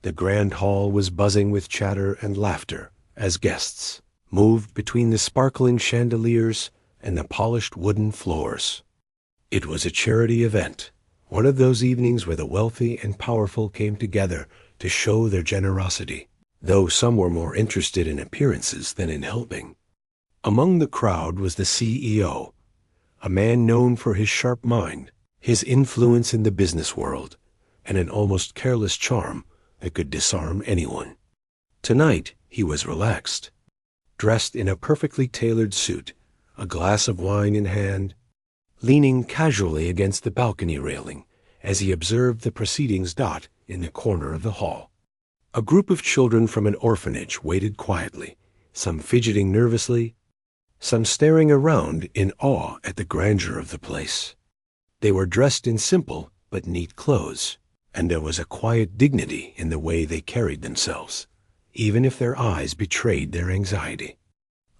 The grand hall was buzzing with chatter and laughter as guests moved between the sparkling chandeliers and the polished wooden floors. It was a charity event, one of those evenings where the wealthy and powerful came together to show their generosity, though some were more interested in appearances than in helping. Among the crowd was the CEO, a man known for his sharp mind, his influence in the business world, and an almost careless charm that could disarm anyone. Tonight he was relaxed, dressed in a perfectly tailored suit, a glass of wine in hand, leaning casually against the balcony railing as he observed the proceedings dot in the corner of the hall. A group of children from an orphanage waited quietly, some fidgeting nervously, some staring around in awe at the grandeur of the place. They were dressed in simple but neat clothes, and there was a quiet dignity in the way they carried themselves, even if their eyes betrayed their anxiety.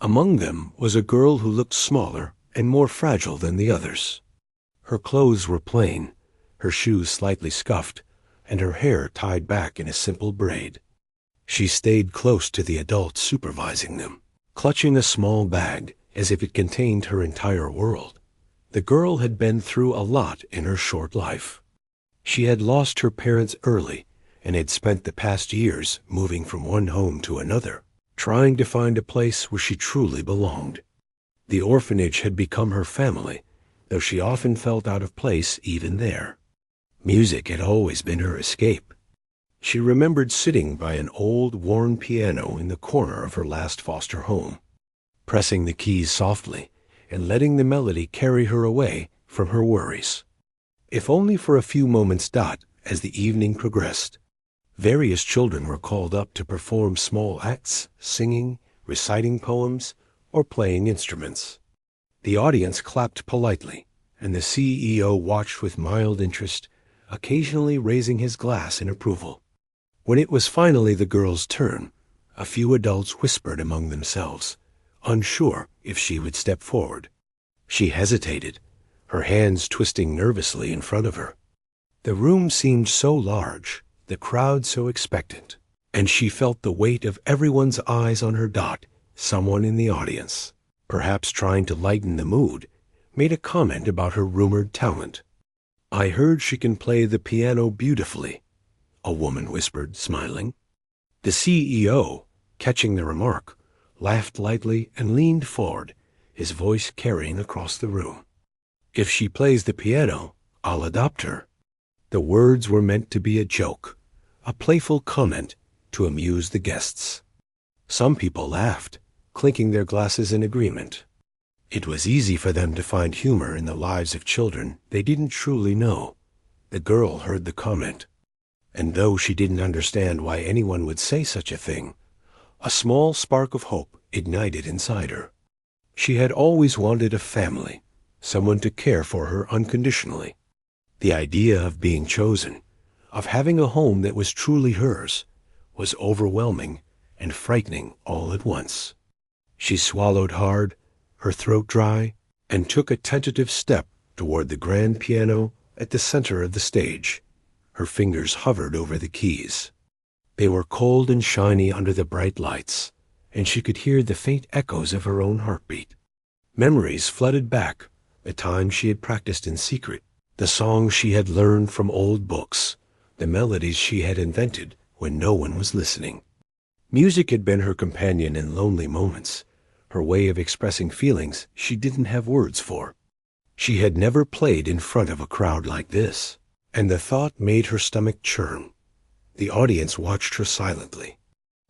Among them was a girl who looked smaller and more fragile than the others. Her clothes were plain, her shoes slightly scuffed, and her hair tied back in a simple braid. She stayed close to the adults supervising them, clutching a small bag as if it contained her entire world. The girl had been through a lot in her short life. She had lost her parents early and had spent the past years moving from one home to another, trying to find a place where she truly belonged. The orphanage had become her family, though she often felt out of place even there. Music had always been her escape. She remembered sitting by an old, worn piano in the corner of her last foster home, pressing the keys softly and letting the melody carry her away from her worries. If only for a few moments as the evening progressed. Various children were called up to perform small acts, singing, reciting poems, or playing instruments. The audience clapped politely, and the CEO watched with mild interest, occasionally raising his glass in approval. When it was finally the girl's turn, a few adults whispered among themselves, unsure if she would step forward. She hesitated, her hands twisting nervously in front of her. The room seemed so large, the crowd so expectant, and she felt the weight of everyone's eyes on her. Someone in the audience, perhaps trying to lighten the mood, made a comment about her rumored talent. "I heard she can play the piano beautifully," a woman whispered, smiling. The CEO, catching the remark, laughed lightly and leaned forward, his voice carrying across the room. "If she plays the piano, I'll adopt her." The words were meant to be a joke, a playful comment to amuse the guests. Some people laughed, clinking their glasses in agreement. It was easy for them to find humor in the lives of children they didn't truly know. The girl heard the comment, and though she didn't understand why anyone would say such a thing, a small spark of hope ignited inside her. She had always wanted a family, someone to care for her unconditionally. The idea of being chosen, of having a home that was truly hers, was overwhelming and frightening all at once. She swallowed hard, her throat dry, and took a tentative step toward the grand piano at the center of the stage. Her fingers hovered over the keys. They were cold and shiny under the bright lights, and she could hear the faint echoes of her own heartbeat. Memories flooded back, the time she had practiced in secret, the songs she had learned from old books, the melodies she had invented when no one was listening. Music had been her companion in lonely moments, her way of expressing feelings she didn't have words for. She had never played in front of a crowd like this, and the thought made her stomach churn. The audience watched her silently.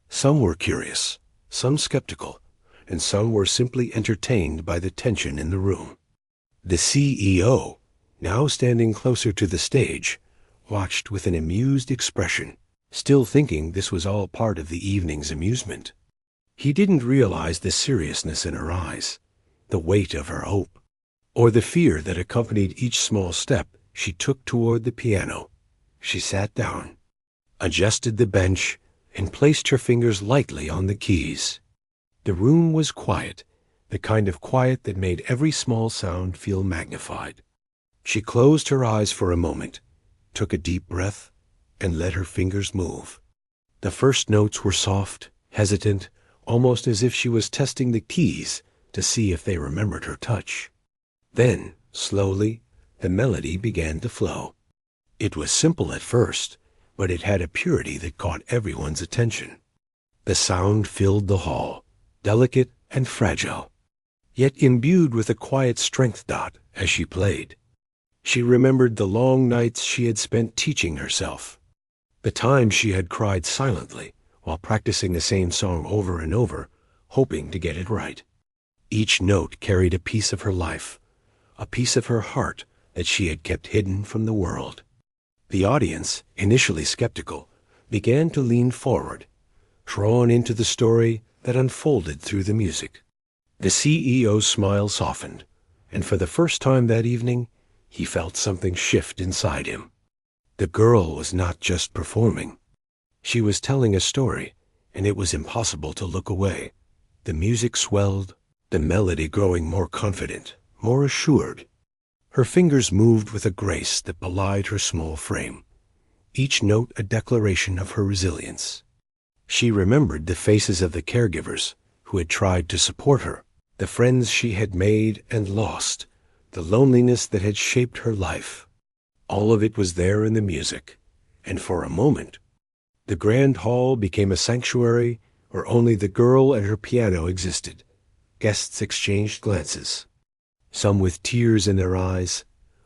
Some were curious, some skeptical, and some were simply entertained by the tension in the room. The CEO, now standing closer to the stage, watched with an amused expression, still thinking this was all part of the evening's amusement. He didn't realize the seriousness in her eyes, the weight of her hope, or the fear that accompanied each small step she took toward the piano. She sat down, adjusted the bench, and placed her fingers lightly on the keys. The room was quiet, the kind of quiet that made every small sound feel magnified. She closed her eyes for a moment, took a deep breath, and let her fingers move. The first notes were soft, hesitant, almost as if she was testing the keys to see if they remembered her touch. Then, slowly, the melody began to flow. It was simple at first, but it had a purity that caught everyone's attention. The sound filled the hall, delicate and fragile, yet imbued with a quiet strength. As she played, she remembered the long nights she had spent teaching herself, the times she had cried silently while practicing the same song over and over, hoping to get it right. Each note carried a piece of her life, a piece of her heart that she had kept hidden from the world. The audience, initially skeptical, began to lean forward, drawn into the story that unfolded through the music. The CEO's smile softened, and for the first time that evening, he felt something shift inside him. The girl was not just performing. She was telling a story, and it was impossible to look away. The music swelled, the melody growing more confident, more assured. Her fingers moved with a grace that belied her small frame, each note a declaration of her resilience. She remembered the faces of the caregivers who had tried to support her, the friends she had made and lost, the loneliness that had shaped her life. All of it was there in the music, and for a moment, the grand hall became a sanctuary where only the girl and her piano existed. Guests exchanged glances, some with tears in their eyes,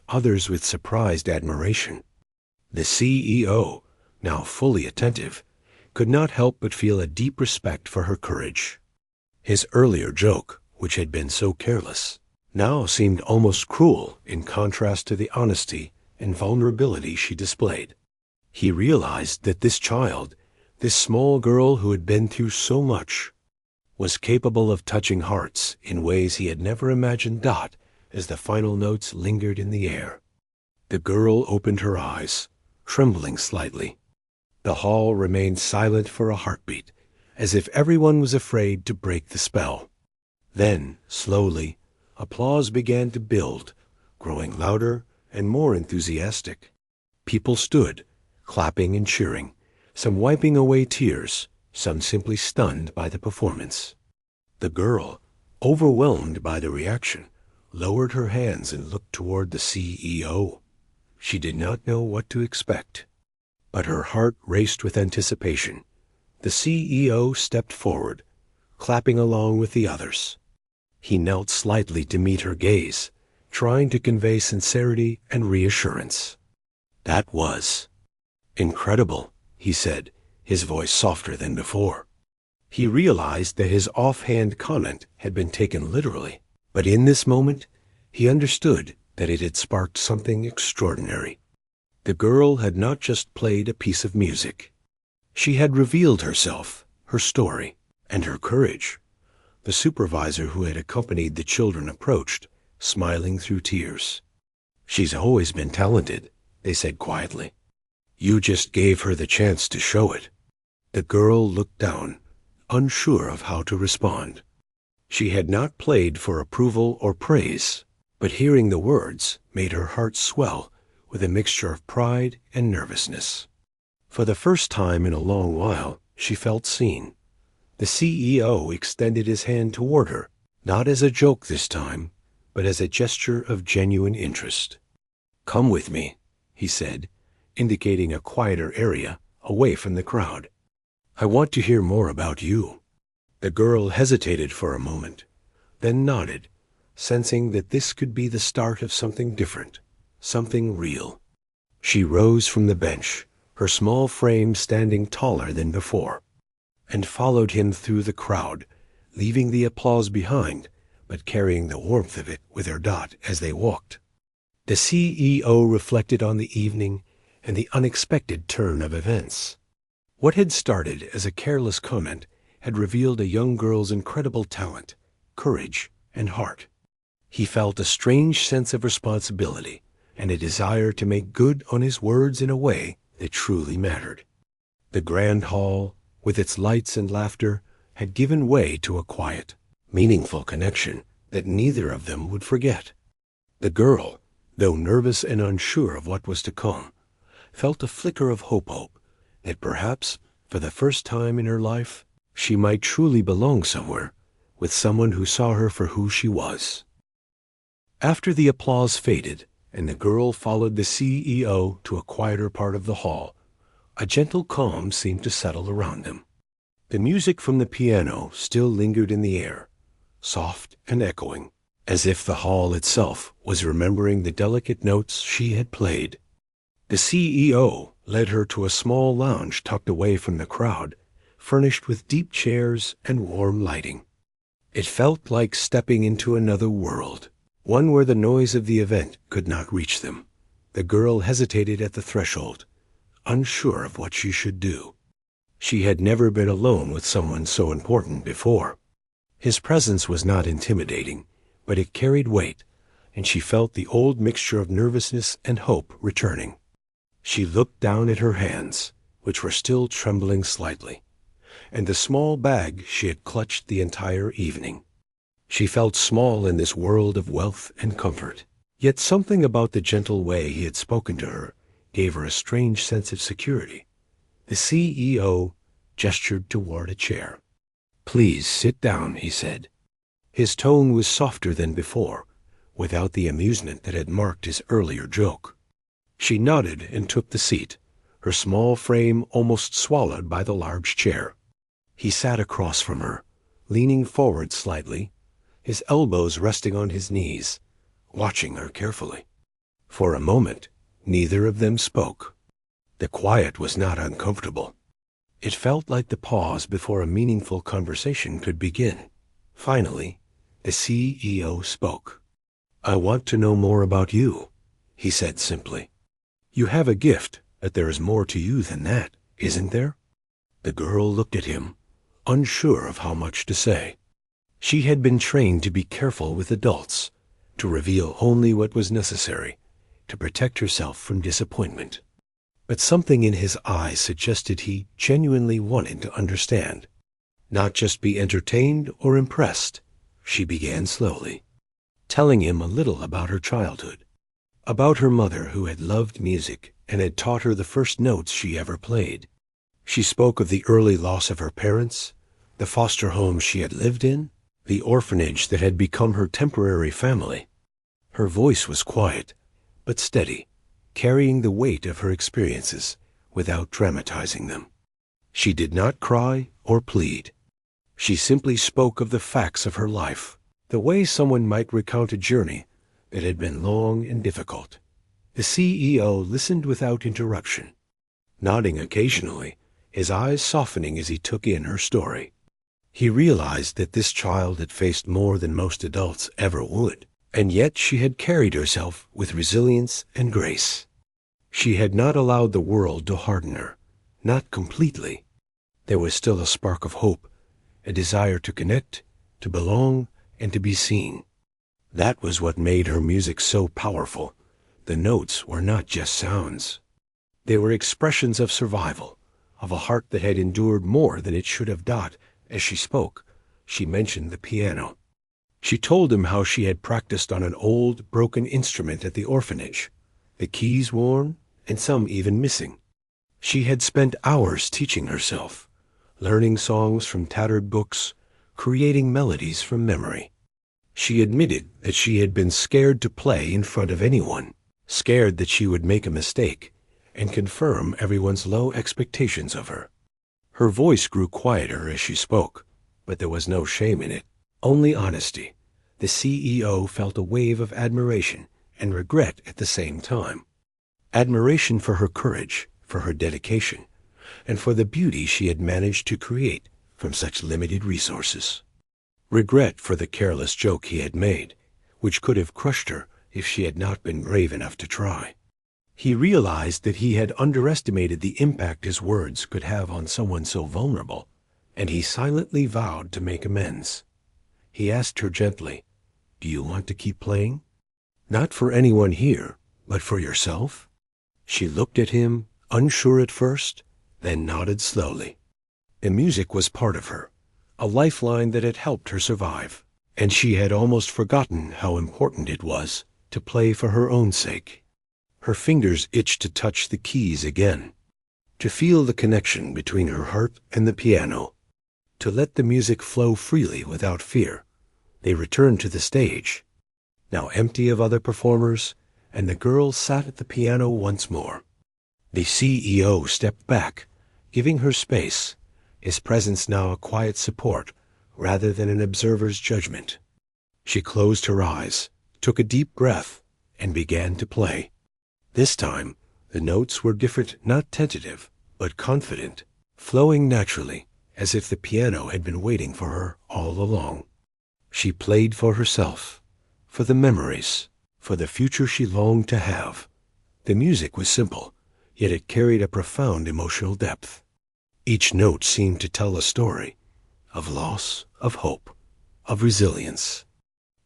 others with surprised admiration. The CEO, now fully attentive, could not help but feel a deep respect for her courage. His earlier joke, which had been so careless, now seemed almost cruel in contrast to the honesty and vulnerability she displayed. He realized that this child, this small girl who had been through so much, was capable of touching hearts in ways he had never imagined. As the final notes lingered in the air, the girl opened her eyes, trembling slightly. The hall remained silent for a heartbeat, as if everyone was afraid to break the spell. Then, slowly, applause began to build, growing louder and more enthusiastic. People stood, clapping and cheering, some wiping away tears, some simply stunned by the performance. The girl, overwhelmed by the reaction, lowered her hands and looked toward the CEO. She did not know what to expect, but her heart raced with anticipation. The CEO stepped forward, clapping along with the others. He knelt slightly to meet her gaze, trying to convey sincerity and reassurance. "That was incredible," he said, his voice softer than before. He realized that his offhand comment had been taken literally, but in this moment, he understood that it had sparked something extraordinary. The girl had not just played a piece of music. She had revealed herself, her story, and her courage. The supervisor who had accompanied the children approached, smiling through tears. "She's always been talented," they said quietly. "You just gave her the chance to show it." The girl looked down, unsure of how to respond. She had not played for approval or praise, but hearing the words made her heart swell with a mixture of pride and nervousness. For the first time in a long while, she felt seen. The CEO extended his hand toward her, not as a joke this time, but as a gesture of genuine interest. "Come with me," he said, indicating a quieter area away from the crowd. "I want to hear more about you." The girl hesitated for a moment, then nodded, sensing that this could be the start of something different, something real. She rose from the bench, her small frame standing taller than before, and followed him through the crowd, leaving the applause behind, but carrying the warmth of it with her as they walked. The CEO reflected on the evening and the unexpected turn of events. What had started as a careless comment had revealed a young girl's incredible talent, courage, and heart. He felt a strange sense of responsibility and a desire to make good on his words in a way that truly mattered. The grand hall, with its lights and laughter, had given way to a quiet, meaningful connection that neither of them would forget. The girl, though nervous and unsure of what was to come, felt a flicker of hope that perhaps For the first time in her life, she might truly belong somewhere, with someone who saw her for who she was. After the applause faded, and the girl followed the CEO to a quieter part of the hall, a gentle calm seemed to settle around them. The music from the piano still lingered in the air, soft and echoing, as if the hall itself was remembering the delicate notes she had played. The CEO led her to a small lounge tucked away from the crowd, furnished with deep chairs and warm lighting. It felt like stepping into another world, one where the noise of the event could not reach them. The girl hesitated at the threshold, unsure of what she should do. She had never been alone with someone so important before. His presence was not intimidating, but it carried weight, and she felt the old mixture of nervousness and hope returning. She looked down at her hands, which were still trembling slightly, and the small bag she had clutched the entire evening. She felt small in this world of wealth and comfort, yet something about the gentle way he had spoken to her gave her a strange sense of security. The CEO gestured toward a chair. "Please sit down," he said. His tone was softer than before, without the amusement that had marked his earlier joke. She nodded and took the seat, her small frame almost swallowed by the large chair. He sat across from her, leaning forward slightly, his elbows resting on his knees, watching her carefully. For a moment, neither of them spoke. The quiet was not uncomfortable. It felt like the pause before a meaningful conversation could begin. Finally, the CEO spoke. "I want to know more about you," he said simply. "You have a gift, but there is more to you than that, isn't there?" The girl looked at him, unsure of how much to say. She had been trained to be careful with adults, to reveal only what was necessary, to protect herself from disappointment. But something in his eyes suggested he genuinely wanted to understand, not just be entertained or impressed. She began slowly, telling him a little about her childhood, about her mother who had loved music and had taught her the first notes she ever played. She spoke of the early loss of her parents, the foster home she had lived in, the orphanage that had become her temporary family. Her voice was quiet, but steady, carrying the weight of her experiences without dramatizing them. She did not cry or plead. She simply spoke of the facts of her life, the way someone might recount a journey that had been long and difficult. The CEO listened without interruption, nodding occasionally, his eyes softening as he took in her story. He realized that this child had faced more than most adults ever would, and yet she had carried herself with resilience and grace. She had not allowed the world to harden her, not completely. There was still a spark of hope, a desire to connect, to belong, and to be seen. That was what made her music so powerful. The notes were not just sounds. They were expressions of survival, of a heart that had endured more than it should have done. As she spoke, she mentioned the piano. She told him how she had practiced on an old, broken instrument at the orphanage, the keys worn and some even missing. She had spent hours teaching herself, learning songs from tattered books, creating melodies from memory. She admitted that she had been scared to play in front of anyone, scared that she would make a mistake and confirm everyone's low expectations of her. Her voice grew quieter as she spoke, but there was no shame in it, only honesty. The CEO felt a wave of admiration and regret at the same time. Admiration for her courage, for her dedication, and for the beauty she had managed to create from such limited resources. Regret for the careless joke he had made, which could have crushed her if she had not been brave enough to try. He realized that he had underestimated the impact his words could have on someone so vulnerable, and he silently vowed to make amends. He asked her gently, "Do you want to keep playing? Not for anyone here, but for yourself?" She looked at him, unsure at first, then nodded slowly. The music was part of her, a lifeline that had helped her survive, and she had almost forgotten how important it was to play for her own sake. Her fingers itched to touch the keys again. to feel the connection between her heart and the piano, to let the music flow freely without fear. They returned to the stage, now empty of other performers, and the girl sat at the piano once more. The CEO stepped back, giving her space, his presence now a quiet support rather than an observer's judgment. She closed her eyes, took a deep breath, and began to play. This time, the notes were different, not tentative, but confident, flowing naturally, as if the piano had been waiting for her all along. She played for herself, for the memories, for the future she longed to have. The music was simple, yet it carried a profound emotional depth. Each note seemed to tell a story of loss, of hope, of resilience.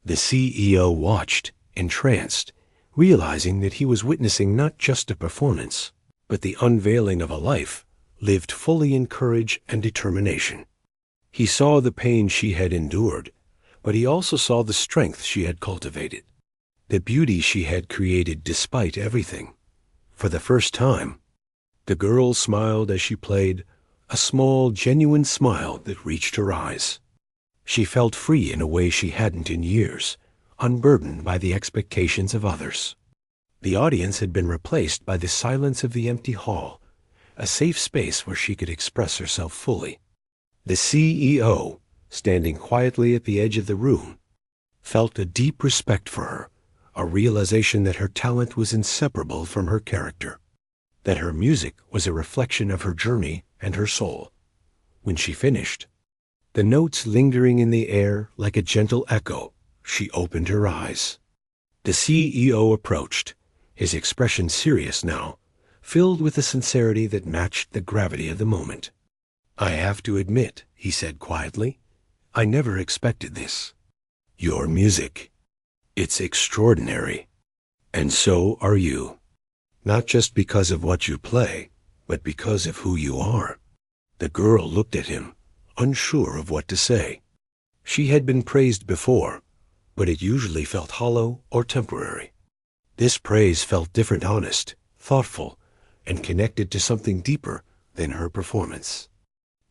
The CEO watched, entranced, realizing that he was witnessing not just a performance, but the unveiling of a life lived fully in courage and determination. He saw the pain she had endured, but he also saw the strength she had cultivated, the beauty she had created despite everything. For the first time, the girl smiled as she played, a small, genuine smile that reached her eyes. She felt free in a way she hadn't in years, unburdened by the expectations of others. The audience had been replaced by the silence of the empty hall, a safe space where she could express herself fully. The CEO, standing quietly at the edge of the room, felt a deep respect for her, a realization that her talent was inseparable from her character, that her music was a reflection of her journey and her soul. When she finished, the notes lingering in the air like a gentle echo, she opened her eyes. The CEO approached, his expression serious now, filled with a sincerity that matched the gravity of the moment. "I have to admit," he said quietly, "I never expected this. Your music, it's extraordinary. And so are you. Not just because of what you play, but because of who you are." The girl looked at him, unsure of what to say. She had been praised before, but it usually felt hollow or temporary. This praise felt different, honest, thoughtful, and connected to something deeper than her performance.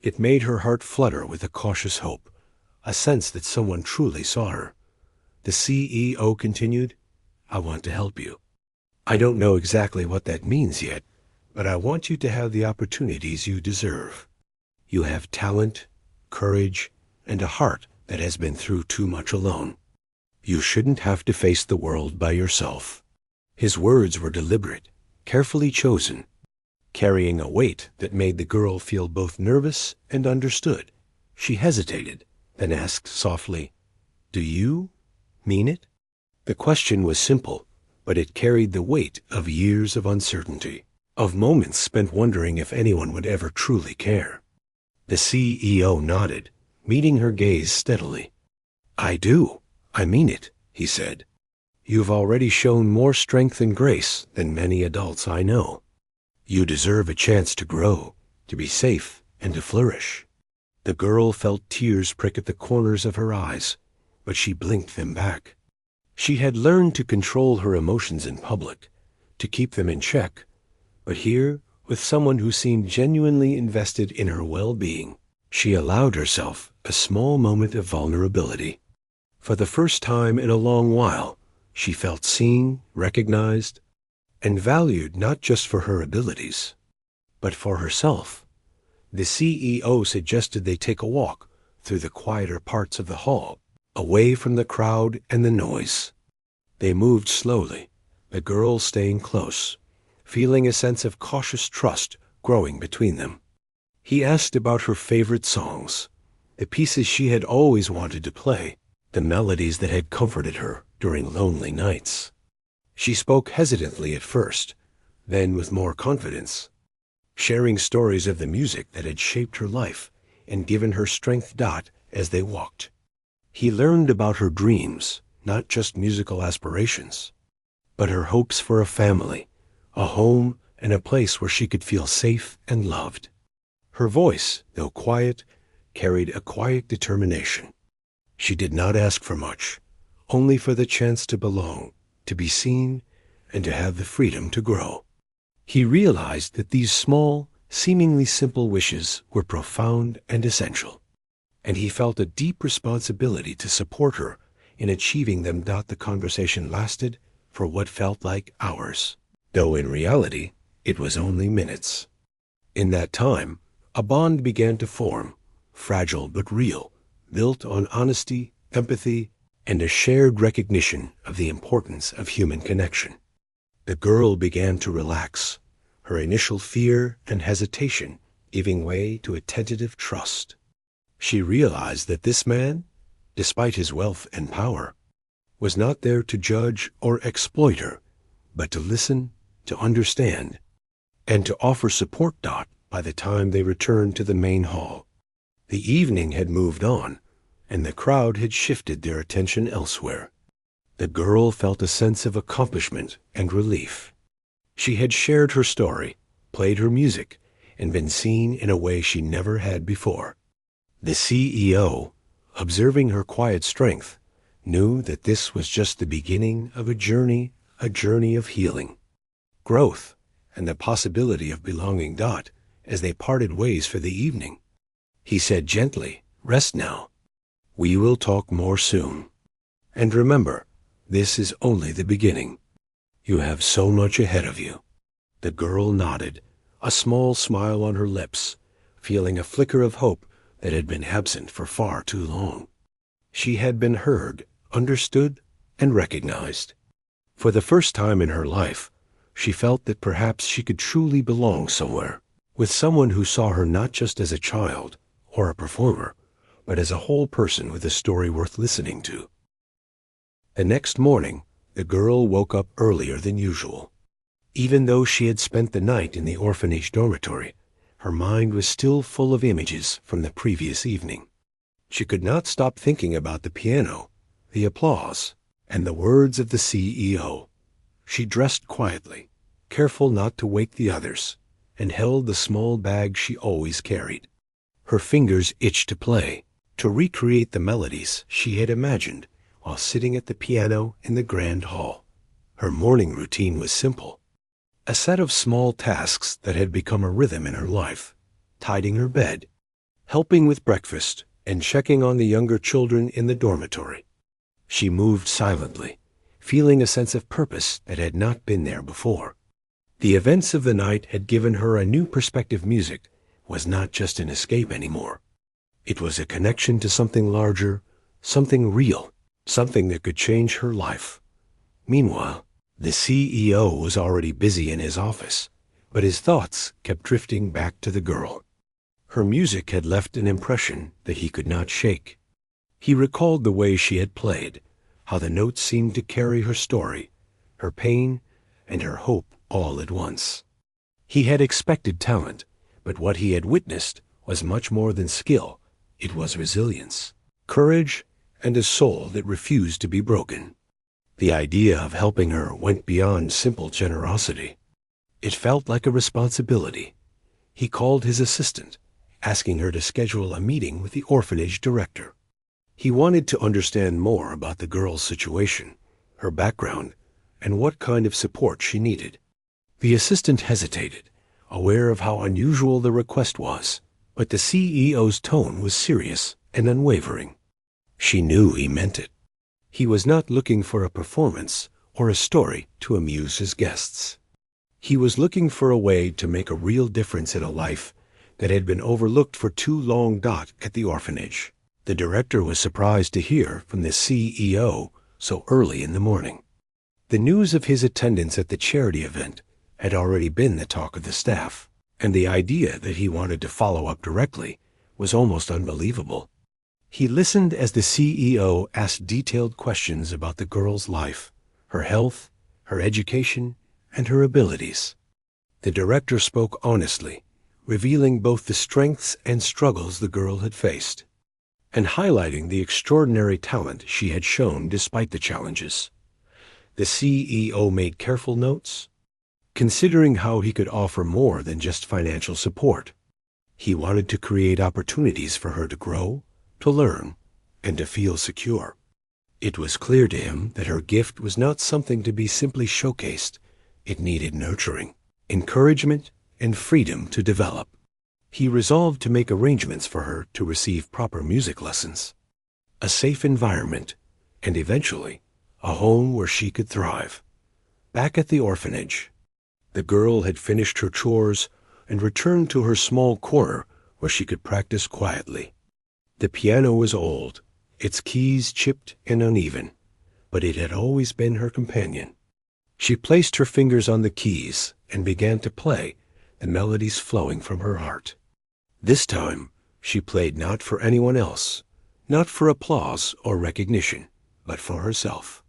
It made her heart flutter with a cautious hope, a sense that someone truly saw her. The CEO continued, "I want to help you. I don't know exactly what that means yet, but I want you to have the opportunities you deserve. You have talent, courage, and a heart that has been through too much alone. You shouldn't have to face the world by yourself." His words were deliberate, carefully chosen, carrying a weight that made the girl feel both nervous and understood. She hesitated, then asked softly, "Do you mean it?" The question was simple, but it carried the weight of years of uncertainty, of moments spent wondering if anyone would ever truly care. The CEO nodded, meeting her gaze steadily. "I do. I mean it," he said. "You've already shown more strength and grace than many adults I know. You deserve a chance to grow, to be safe, and to flourish." The girl felt tears prick at the corners of her eyes, but she blinked them back. She had learned to control her emotions in public, to keep them in check, but here, with someone who seemed genuinely invested in her well-being, she allowed herself a small moment of vulnerability. For the first time in a long while, she felt seen, recognized, and valued not just for her abilities, but for herself. The CEO suggested they take a walk through the quieter parts of the hall, away from the crowd and the noise. They moved slowly, the girl staying close, feeling a sense of cautious trust growing between them. He asked about her favorite songs, the pieces she had always wanted to play, the melodies that had comforted her during lonely nights. She spoke hesitantly at first, then with more confidence, sharing stories of the music that had shaped her life and given her strength as they walked. He learned about her dreams, not just musical aspirations, but her hopes for a family, a home, and a place where she could feel safe and loved. Her voice, though quiet, carried a quiet determination. She did not ask for much, only for the chance to belong, to be seen, and to have the freedom to grow. He realized that these small, seemingly simple wishes were profound and essential, and he felt a deep responsibility to support her in achieving them. The conversation lasted for what felt like hours, though in reality it was only minutes. In that time, a bond began to form, fragile but real, built on honesty, empathy, and a shared recognition of the importance of human connection. The girl began to relax, her initial fear and hesitation giving way to a tentative trust. She realized that this man, despite his wealth and power, was not there to judge or exploit her, but to listen, to understand, and to offer support. By the time they returned to the main hall, the evening had moved on, and the crowd had shifted their attention elsewhere. The girl felt a sense of accomplishment and relief. She had shared her story, played her music, and been seen in a way she never had before. The CEO, observing her quiet strength, knew that this was just the beginning of a journey of healing, growth, and the possibility of belonging. As they parted ways for the evening, he said gently, "Rest now. We will talk more soon. And remember, this is only the beginning. You have so much ahead of you." The girl nodded, a small smile on her lips, feeling a flicker of hope that had been absent for far too long. She had been heard, understood, and recognized. For the first time in her life, she felt that perhaps she could truly belong somewhere, with someone who saw her not just as a child or a performer, but as a whole person with a story worth listening to. The next morning, the girl woke up earlier than usual. Even though she had spent the night in the orphanage dormitory, her mind was still full of images from the previous evening. She could not stop thinking about the piano, the applause, and the words of the CEO. She dressed quietly, careful not to wake the others, and held the small bag she always carried. Her fingers itched to play, to recreate the melodies she had imagined while sitting at the piano in the grand hall. Her morning routine was simple, a set of small tasks that had become a rhythm in her life: tidying her bed, helping with breakfast, and checking on the younger children in the dormitory. She moved silently, feeling a sense of purpose that had not been there before. The events of the night had given her a new perspective. Music was not just an escape anymore. It was a connection to something larger, something real, something that could change her life. Meanwhile, the CEO was already busy in his office, but his thoughts kept drifting back to the girl. Her music had left an impression that he could not shake. He recalled the way she had played, how the notes seemed to carry her story, her pain, and her hope all at once. He had expected talent, but what he had witnessed was much more than skill. It was resilience, courage, and a soul that refused to be broken. The idea of helping her went beyond simple generosity. It felt like a responsibility. He called his assistant, asking her to schedule a meeting with the orphanage director. He wanted to understand more about the girl's situation, her background, and what kind of support she needed. The assistant hesitated, aware of how unusual the request was, but the CEO's tone was serious and unwavering. She knew he meant it. He was not looking for a performance or a story to amuse his guests. He was looking for a way to make a real difference in a life that had been overlooked for too long. At the orphanage, the director was surprised to hear from the CEO so early in the morning. The news of his attendance at the charity event had already been the talk of the staff, and the idea that he wanted to follow up directly was almost unbelievable. He listened as the CEO asked detailed questions about the girl's life, her health, her education, and her abilities. The director spoke honestly, revealing both the strengths and struggles the girl had faced, and highlighting the extraordinary talent she had shown despite the challenges. The CEO made careful notes, considering how he could offer more than just financial support. He wanted to create opportunities for her to grow, to learn, and to feel secure. It was clear to him that her gift was not something to be simply showcased. It needed nurturing, encouragement, and freedom to develop. He resolved to make arrangements for her to receive proper music lessons, a safe environment, and eventually a home where she could thrive. Back at the orphanage, the girl had finished her chores and returned to her small corner where she could practice quietly. The piano was old, its keys chipped and uneven, but it had always been her companion. She placed her fingers on the keys and began to play, the melodies flowing from her heart. This time, she played not for anyone else, not for applause or recognition, but for herself.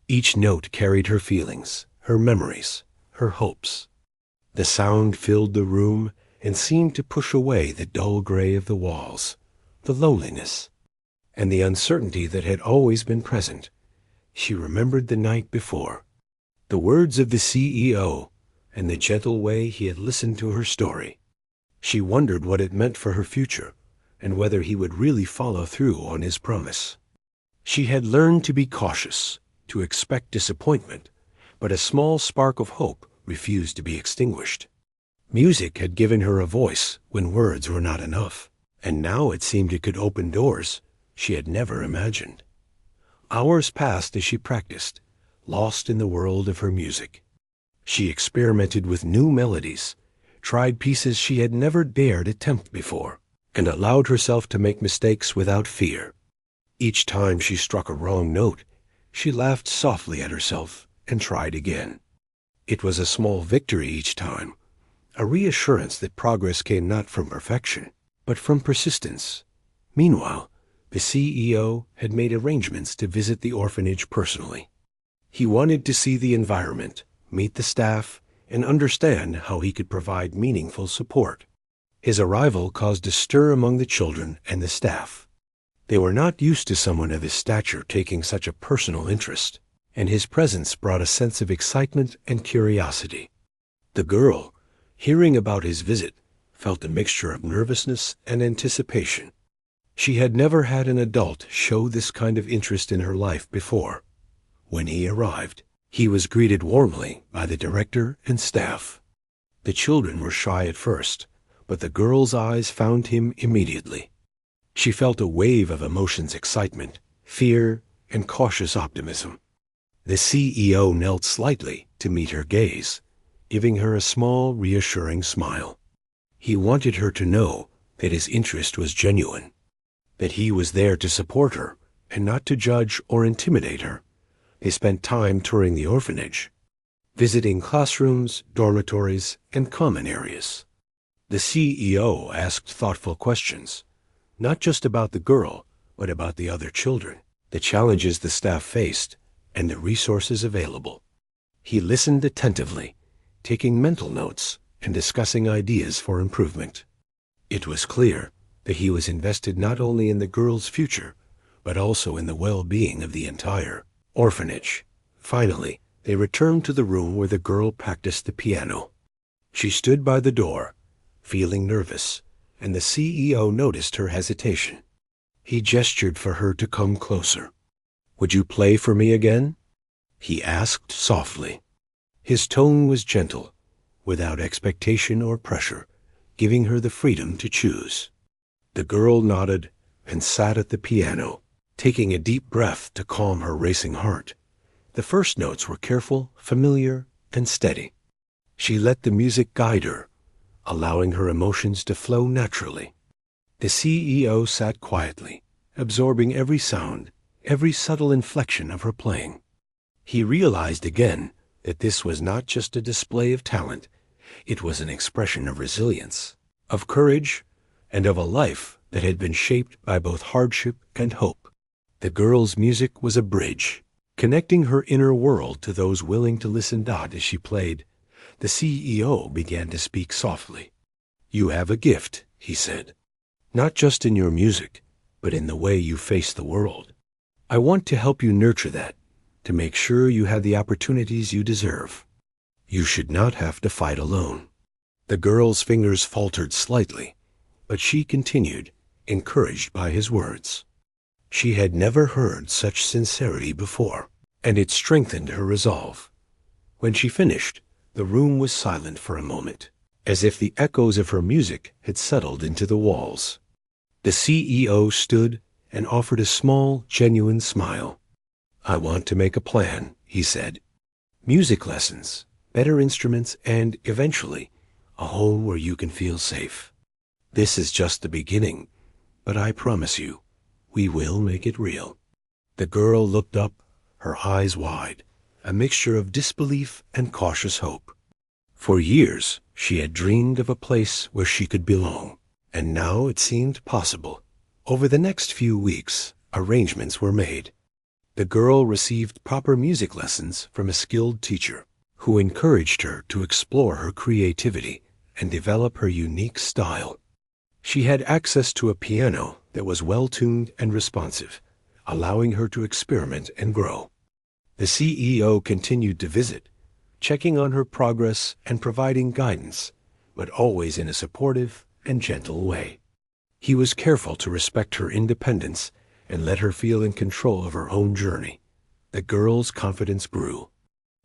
Each note carried her feelings, her memories, her hopes. The sound filled the room and seemed to push away the dull gray of the walls, the loneliness, and the uncertainty that had always been present. She remembered the night before, the words of the CEO, and the gentle way he had listened to her story. She wondered what it meant for her future, and whether he would really follow through on his promise. She had learned to be cautious, to expect disappointment, but a small spark of hope refused to be extinguished. Music had given her a voice when words were not enough, and now it seemed it could open doors she had never imagined. Hours passed as she practiced, lost in the world of her music. She experimented with new melodies, tried pieces she had never dared attempt before, and allowed herself to make mistakes without fear. Each time she struck a wrong note, she laughed softly at herself and tried again. It was a small victory each time, a reassurance that progress came not from perfection, but from persistence. Meanwhile, the CEO had made arrangements to visit the orphanage personally. He wanted to see the environment, meet the staff, and understand how he could provide meaningful support. His arrival caused a stir among the children and the staff. They were not used to someone of his stature taking such a personal interest, and his presence brought a sense of excitement and curiosity. The girl, hearing about his visit, felt a mixture of nervousness and anticipation. She had never had an adult show this kind of interest in her life before. When he arrived, he was greeted warmly by the director and staff. The children were shy at first, but the girl's eyes found him immediately. She felt a wave of emotions: excitement, fear, and cautious optimism. The CEO knelt slightly to meet her gaze, giving her a small, reassuring smile. He wanted her to know that his interest was genuine, that he was there to support her and not to judge or intimidate her. They spent time touring the orphanage, visiting classrooms, dormitories, and common areas. The CEO asked thoughtful questions, not just about the girl, but about the other children, the challenges the staff faced, and the resources available. He listened attentively, taking mental notes and discussing ideas for improvement. It was clear that he was invested not only in the girl's future, but also in the well-being of the entire orphanage. Finally, they returned to the room where the girl practiced the piano. She stood by the door, feeling nervous, and the CEO noticed her hesitation. He gestured for her to come closer. "Would you play for me again?" he asked softly. His tone was gentle, without expectation or pressure, giving her the freedom to choose. The girl nodded and sat at the piano, taking a deep breath to calm her racing heart. The first notes were careful, familiar, and steady. She let the music guide her, allowing her emotions to flow naturally. The CEO sat quietly, absorbing every sound, every subtle inflection of her playing. He realized again that this was not just a display of talent, it was an expression of resilience, of courage, and of a life that had been shaped by both hardship and hope. The girl's music was a bridge, connecting her inner world to those willing to listen. As she played, the CEO began to speak softly. "You have a gift," he said, "not just in your music, but in the way you face the world. I want to help you nurture that, to make sure you have the opportunities you deserve. You should not have to fight alone." The girl's fingers faltered slightly, but she continued, encouraged by his words. She had never heard such sincerity before, and it strengthened her resolve. When she finished, the room was silent for a moment, as if the echoes of her music had settled into the walls. The CEO stood and offered a small, genuine smile. "I want to make a plan," he said. "Music lessons, better instruments, and, eventually, a home where you can feel safe. This is just the beginning, but I promise you, we will make it real." The girl looked up, her eyes wide, a mixture of disbelief and cautious hope. For years, she had dreamed of a place where she could belong, and now it seemed possible. Over the next few weeks, arrangements were made. The girl received proper music lessons from a skilled teacher who encouraged her to explore her creativity and develop her unique style. She had access to a piano that was well-tuned and responsive, allowing her to experiment and grow. The CEO continued to visit, checking on her progress and providing guidance, but always in a supportive and gentle way. He was careful to respect her independence and let her feel in control of her own journey. The girl's confidence grew.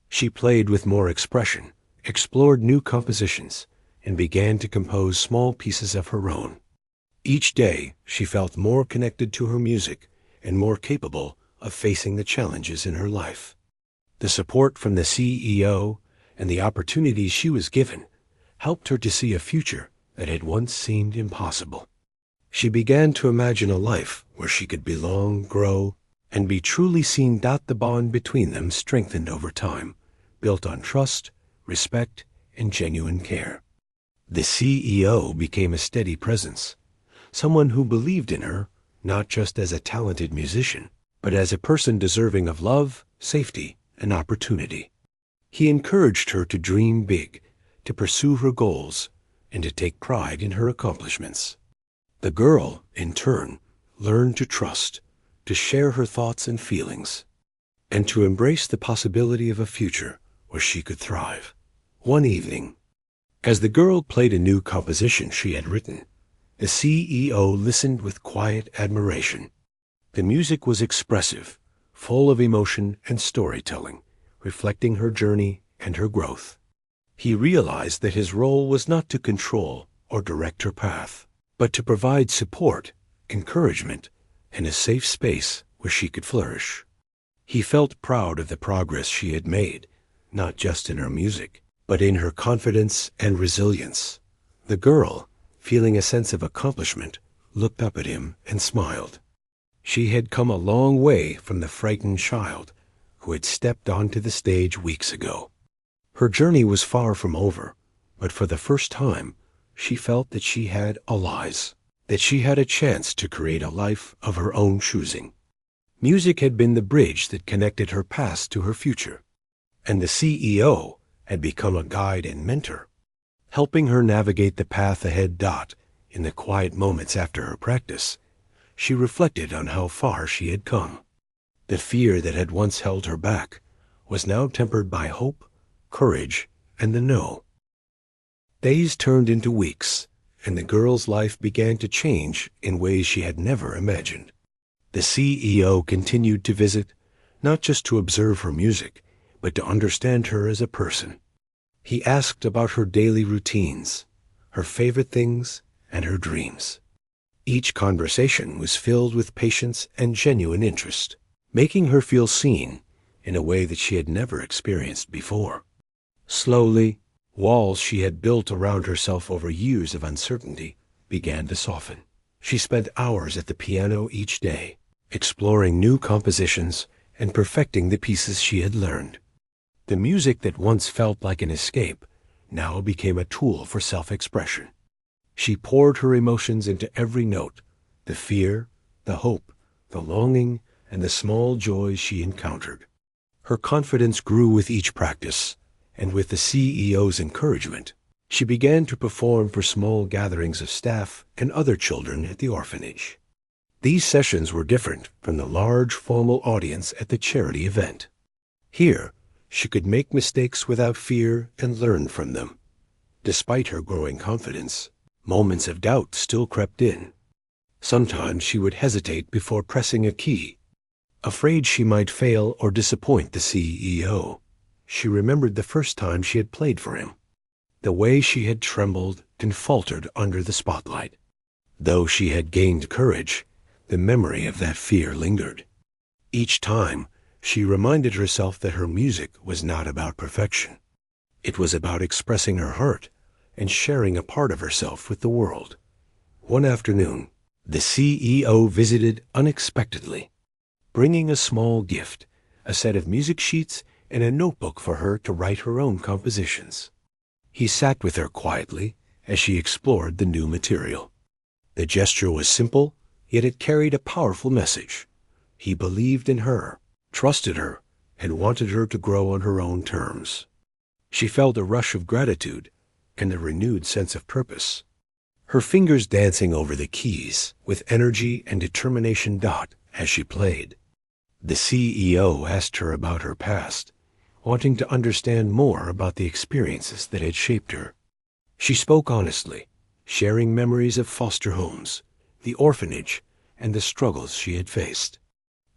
She played with more expression, explored new compositions, and began to compose small pieces of her own. Each day, she felt more connected to her music and more capable of facing the challenges in her life. The support from the CEO and the opportunities she was given helped her to see a future that had once seemed impossible. She began to imagine a life where she could belong, grow, and be truly seen. The bond between them strengthened over time, built on trust, respect, and genuine care. The CEO became a steady presence, someone who believed in her not just as a talented musician, but as a person deserving of love, safety, and opportunity. He encouraged her to dream big, to pursue her goals, and to take pride in her accomplishments. The girl, in turn, learned to trust, to share her thoughts and feelings, and to embrace the possibility of a future where she could thrive. One evening, as the girl played a new composition she had written, the CEO listened with quiet admiration. The music was expressive, full of emotion and storytelling, reflecting her journey and her growth. He realized that his role was not to control or direct her path, but to provide support, encouragement, and a safe space where she could flourish. He felt proud of the progress she had made, not just in her music, but in her confidence and resilience. The girl, feeling a sense of accomplishment, looked up at him and smiled. She had come a long way from the frightened child who had stepped onto the stage weeks ago. Her journey was far from over, but for the first time, she felt that she had allies, that she had a chance to create a life of her own choosing. Music had been the bridge that connected her past to her future, and the CEO had become a guide and mentor, helping her navigate the path ahead. In the quiet moments after her practice, she reflected on how far she had come. The fear that had once held her back was now tempered by hope, courage, and the know. Days turned into weeks, and the girl's life began to change in ways she had never imagined. The CEO continued to visit, not just to observe her music, but to understand her as a person. He asked about her daily routines, her favorite things, and her dreams. Each conversation was filled with patience and genuine interest, making her feel seen in a way that she had never experienced before. Slowly, walls she had built around herself over years of uncertainty began to soften. She spent hours at the piano each day, exploring new compositions and perfecting the pieces she had learned. The music that once felt like an escape now became a tool for self-expression. She poured her emotions into every note, the fear, the hope, the longing, and the small joys she encountered. Her confidence grew with each practice, and with the CEO's encouragement, she began to perform for small gatherings of staff and other children at the orphanage. These sessions were different from the large formal audience at the charity event. Here, she could make mistakes without fear and learn from them. Despite her growing confidence, moments of doubt still crept in. Sometimes she would hesitate before pressing a key, afraid she might fail or disappoint the CEO. She remembered the first time she had played for him. the way she had trembled and faltered under the spotlight. Though she had gained courage, the memory of that fear lingered. Each time, she reminded herself that her music was not about perfection. It was about expressing her heart and sharing a part of herself with the world. One afternoon, the CEO visited unexpectedly, bringing a small gift, a set of music sheets and a notebook for her to write her own compositions. He sat with her quietly as she explored the new material. The gesture was simple, yet it carried a powerful message. He believed in her, trusted her, and wanted her to grow on her own terms. She felt a rush of gratitude and a renewed sense of purpose. Her fingers dancing over the keys with energy and determination as she played. The CEO asked her about her past, wanting to understand more about the experiences that had shaped her. She spoke honestly, sharing memories of foster homes, the orphanage, and the struggles she had faced.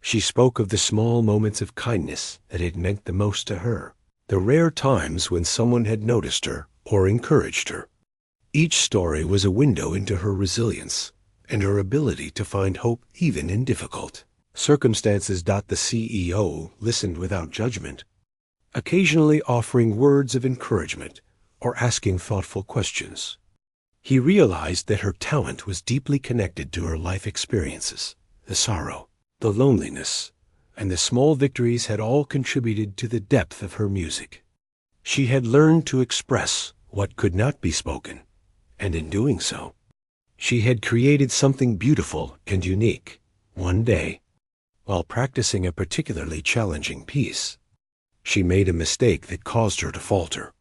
She spoke of the small moments of kindness that had meant the most to her, the rare times when someone had noticed her or encouraged her. Each story was a window into her resilience and her ability to find hope even in difficult circumstances. The CEO listened without judgment, occasionally offering words of encouragement or asking thoughtful questions. He realized that her talent was deeply connected to her life experiences. The sorrow, the loneliness, and the small victories had all contributed to the depth of her music. She had learned to express what could not be spoken, and in doing so, she had created something beautiful and unique. One day, while practicing a particularly challenging piece, she made a mistake that caused her to falter.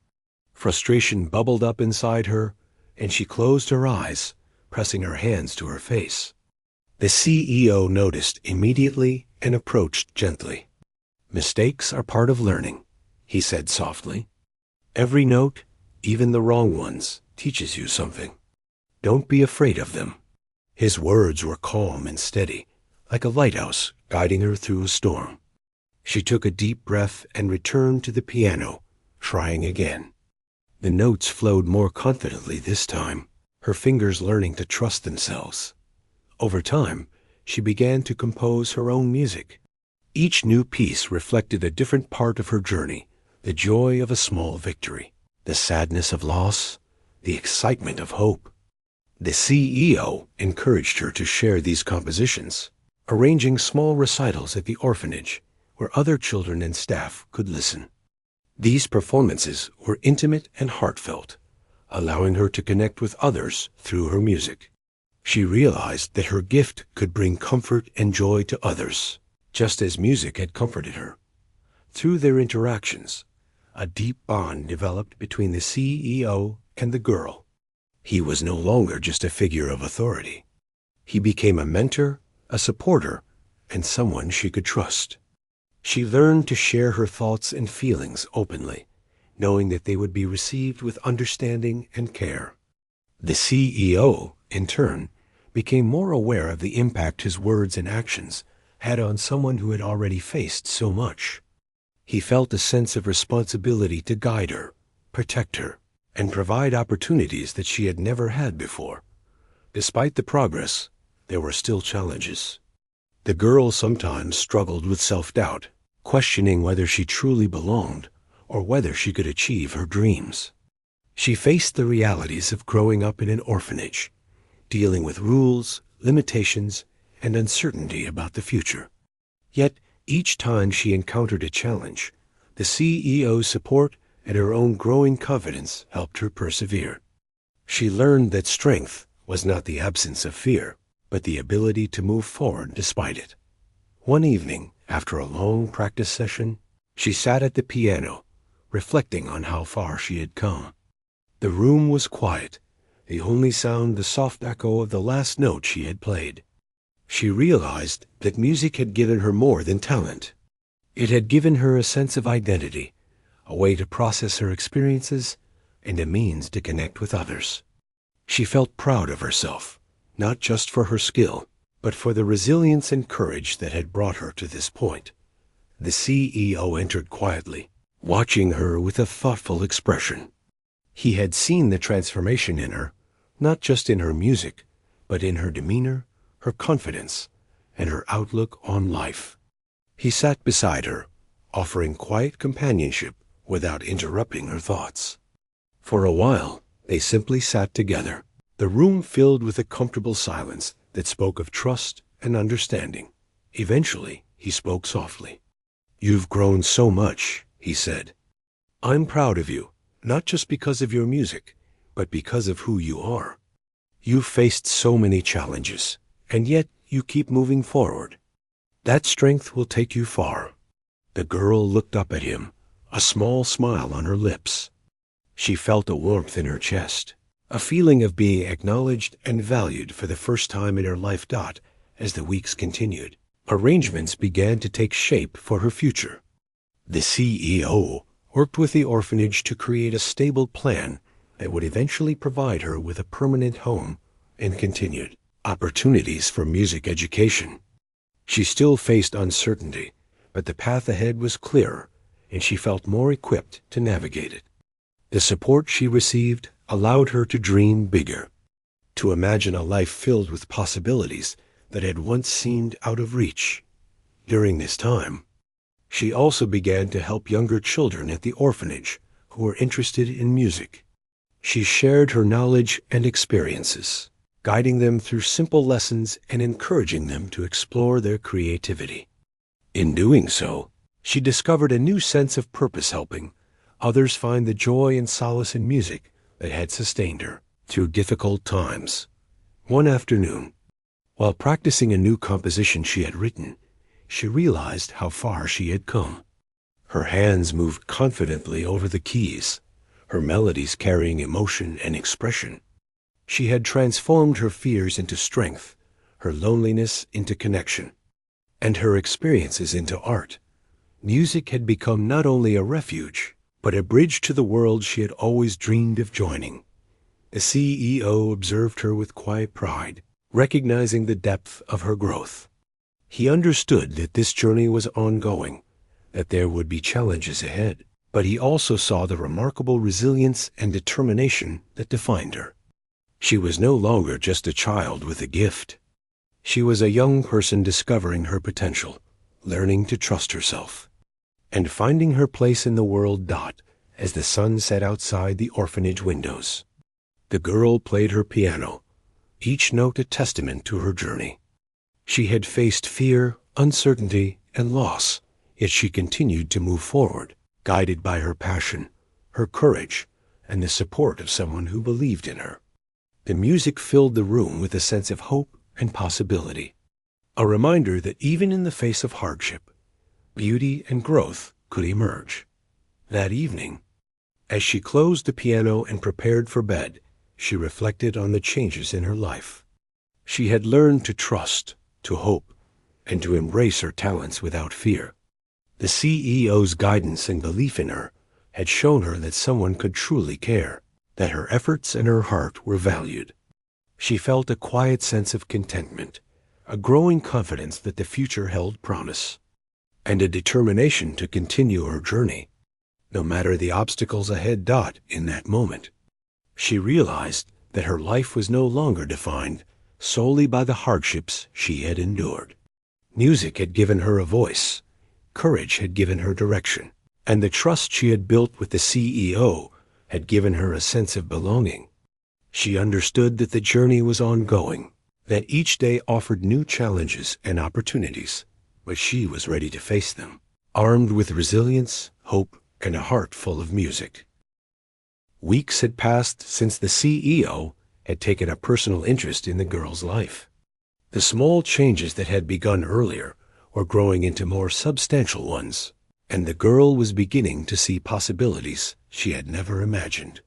Frustration bubbled up inside her, and she closed her eyes, pressing her hands to her face. The CEO noticed immediately and approached gently. "Mistakes are part of learning," he said softly. "Every note, even the wrong ones, teaches you something. Don't be afraid of them." His words were calm and steady, like a lighthouse guiding her through a storm. She took a deep breath and returned to the piano, trying again. The notes flowed more confidently this time, her fingers learning to trust themselves. Over time, she began to compose her own music. Each new piece reflected a different part of her journey, the joy of a small victory, the sadness of loss, the excitement of hope. The CEO encouraged her to share these compositions, arranging small recitals at the orphanage where other children and staff could listen. These performances were intimate and heartfelt, allowing her to connect with others through her music. She realized that her gift could bring comfort and joy to others, just as music had comforted her. Through their interactions, a deep bond developed between the CEO and the girl. He was no longer just a figure of authority. He became a mentor, a supporter, and someone she could trust. She learned to share her thoughts and feelings openly, knowing that they would be received with understanding and care. The CEO, in turn, became more aware of the impact his words and actions had on someone who had already faced so much. He felt a sense of responsibility to guide her, protect her, and provide opportunities that she had never had before. Despite the progress, there were still challenges. The girl sometimes struggled with self-doubt, questioning whether she truly belonged or whether she could achieve her dreams. She faced the realities of growing up in an orphanage, dealing with rules, limitations, and uncertainty about the future. Yet, each time she encountered a challenge, the CEO's support and her own growing confidence helped her persevere. She learned that strength was not the absence of fear, but the ability to move forward despite it. One evening, after a long practice session, she sat at the piano, reflecting on how far she had come. The room was quiet, the only sound the soft echo of the last note she had played. She realized that music had given her more than talent. It had given her a sense of identity, a way to process her experiences, and a means to connect with others. She felt proud of herself, not just for her skill, but for the resilience and courage that had brought her to this point. The CEO entered quietly, watching her with a thoughtful expression. He had seen the transformation in her, not just in her music, but in her demeanor, her confidence, and her outlook on life. He sat beside her, offering quiet companionship without interrupting her thoughts. For a while, they simply sat together, the room filled with a comfortable silence that spoke of trust and understanding. Eventually, he spoke softly. "You've grown so much," he said. "I'm proud of you, not just because of your music, but because of who you are. You've faced so many challenges, and yet you keep moving forward. That strength will take you far." The girl looked up at him, a small smile on her lips. She felt a warmth in her chest, a feeling of being acknowledged and valued for the first time in her life. As the weeks continued, arrangements began to take shape for her future. The CEO worked with the orphanage to create a stable plan that would eventually provide her with a permanent home and continued opportunities for music education. She still faced uncertainty, but the path ahead was clearer, and she felt more equipped to navigate it. The support she received allowed her to dream bigger, to imagine a life filled with possibilities that had once seemed out of reach. During this time, she also began to help younger children at the orphanage who were interested in music. She shared her knowledge and experiences, guiding them through simple lessons and encouraging them to explore their creativity. In doing so, she discovered a new sense of purpose, helping others find the joy and solace in music that had sustained her through difficult times. One afternoon, while practicing a new composition she had written, she realized how far she had come. Her hands moved confidently over the keys, her melodies carrying emotion and expression. She had transformed her fears into strength, her loneliness into connection, and her experiences into art. Music had become not only a refuge, but a bridge to the world she had always dreamed of joining. The CEO observed her with quiet pride, recognizing the depth of her growth. He understood that this journey was ongoing, that there would be challenges ahead, but he also saw the remarkable resilience and determination that defined her. She was no longer just a child with a gift. She was a young person discovering her potential, learning to trust herself, and finding her place in the world. As the sun set outside the orphanage windows, the girl played her piano, each note a testament to her journey. She had faced fear, uncertainty, and loss, yet she continued to move forward, guided by her passion, her courage, and the support of someone who believed in her. The music filled the room with a sense of hope and possibility, a reminder that even in the face of hardship, beauty and growth could emerge. That evening, as she closed the piano and prepared for bed, she reflected on the changes in her life. She had learned to trust, to hope, and to embrace her talents without fear. The CEO's guidance and belief in her had shown her that someone could truly care, that her efforts and her heart were valued. She felt a quiet sense of contentment, a growing confidence that the future held promise, and a determination to continue her journey, no matter the obstacles ahead. In that moment, she realized that her life was no longer defined solely by the hardships she had endured. Music had given her a voice, courage had given her direction, and the trust she had built with the CEO had given her a sense of belonging. She understood that the journey was ongoing, that each day offered new challenges and opportunities, but she was ready to face them, armed with resilience, hope, and a heart full of music. Weeks had passed since the CEO had taken a personal interest in the girl's life. The small changes that had begun earlier were growing into more substantial ones, and the girl was beginning to see possibilities she had never imagined.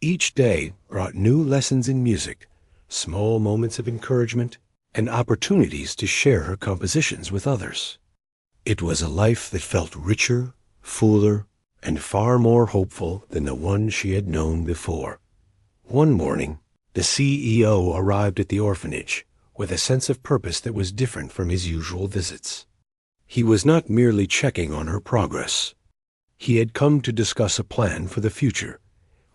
Each day brought new lessons in music, small moments of encouragement, and opportunities to share her compositions with others. It was a life that felt richer, fuller, and far more hopeful than the one she had known before. One morning, the CEO arrived at the orphanage with a sense of purpose that was different from his usual visits. He was not merely checking on her progress. He had come to discuss a plan for the future,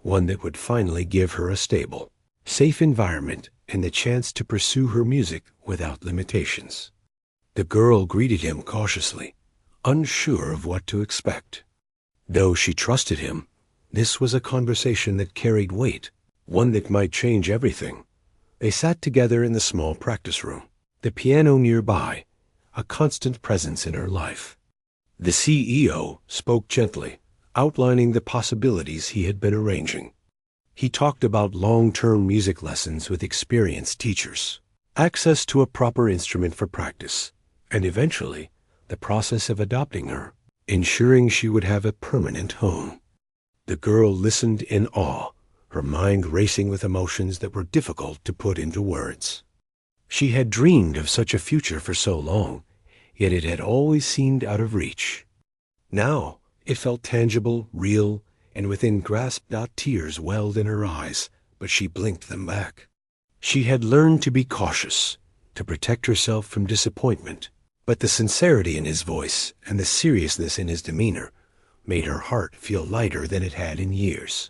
one that would finally give her a stable, safe environment and the chance to pursue her music without limitations. The girl greeted him cautiously, unsure of what to expect. Though she trusted him, this was a conversation that carried weight, one that might change everything. They sat together in the small practice room, the piano nearby, a constant presence in her life. The CEO spoke gently, outlining the possibilities he had been arranging. He talked about long-term music lessons with experienced teachers, access to a proper instrument for practice, and eventually the process of adopting her, ensuring she would have a permanent home. The girl listened in awe, her mind racing with emotions that were difficult to put into words. She had dreamed of such a future for so long, yet it had always seemed out of reach. Now it felt tangible, real, and within grasp. Tears welled in her eyes, but she blinked them back. She had learned to be cautious, to protect herself from disappointment, but the sincerity in his voice and the seriousness in his demeanor made her heart feel lighter than it had in years.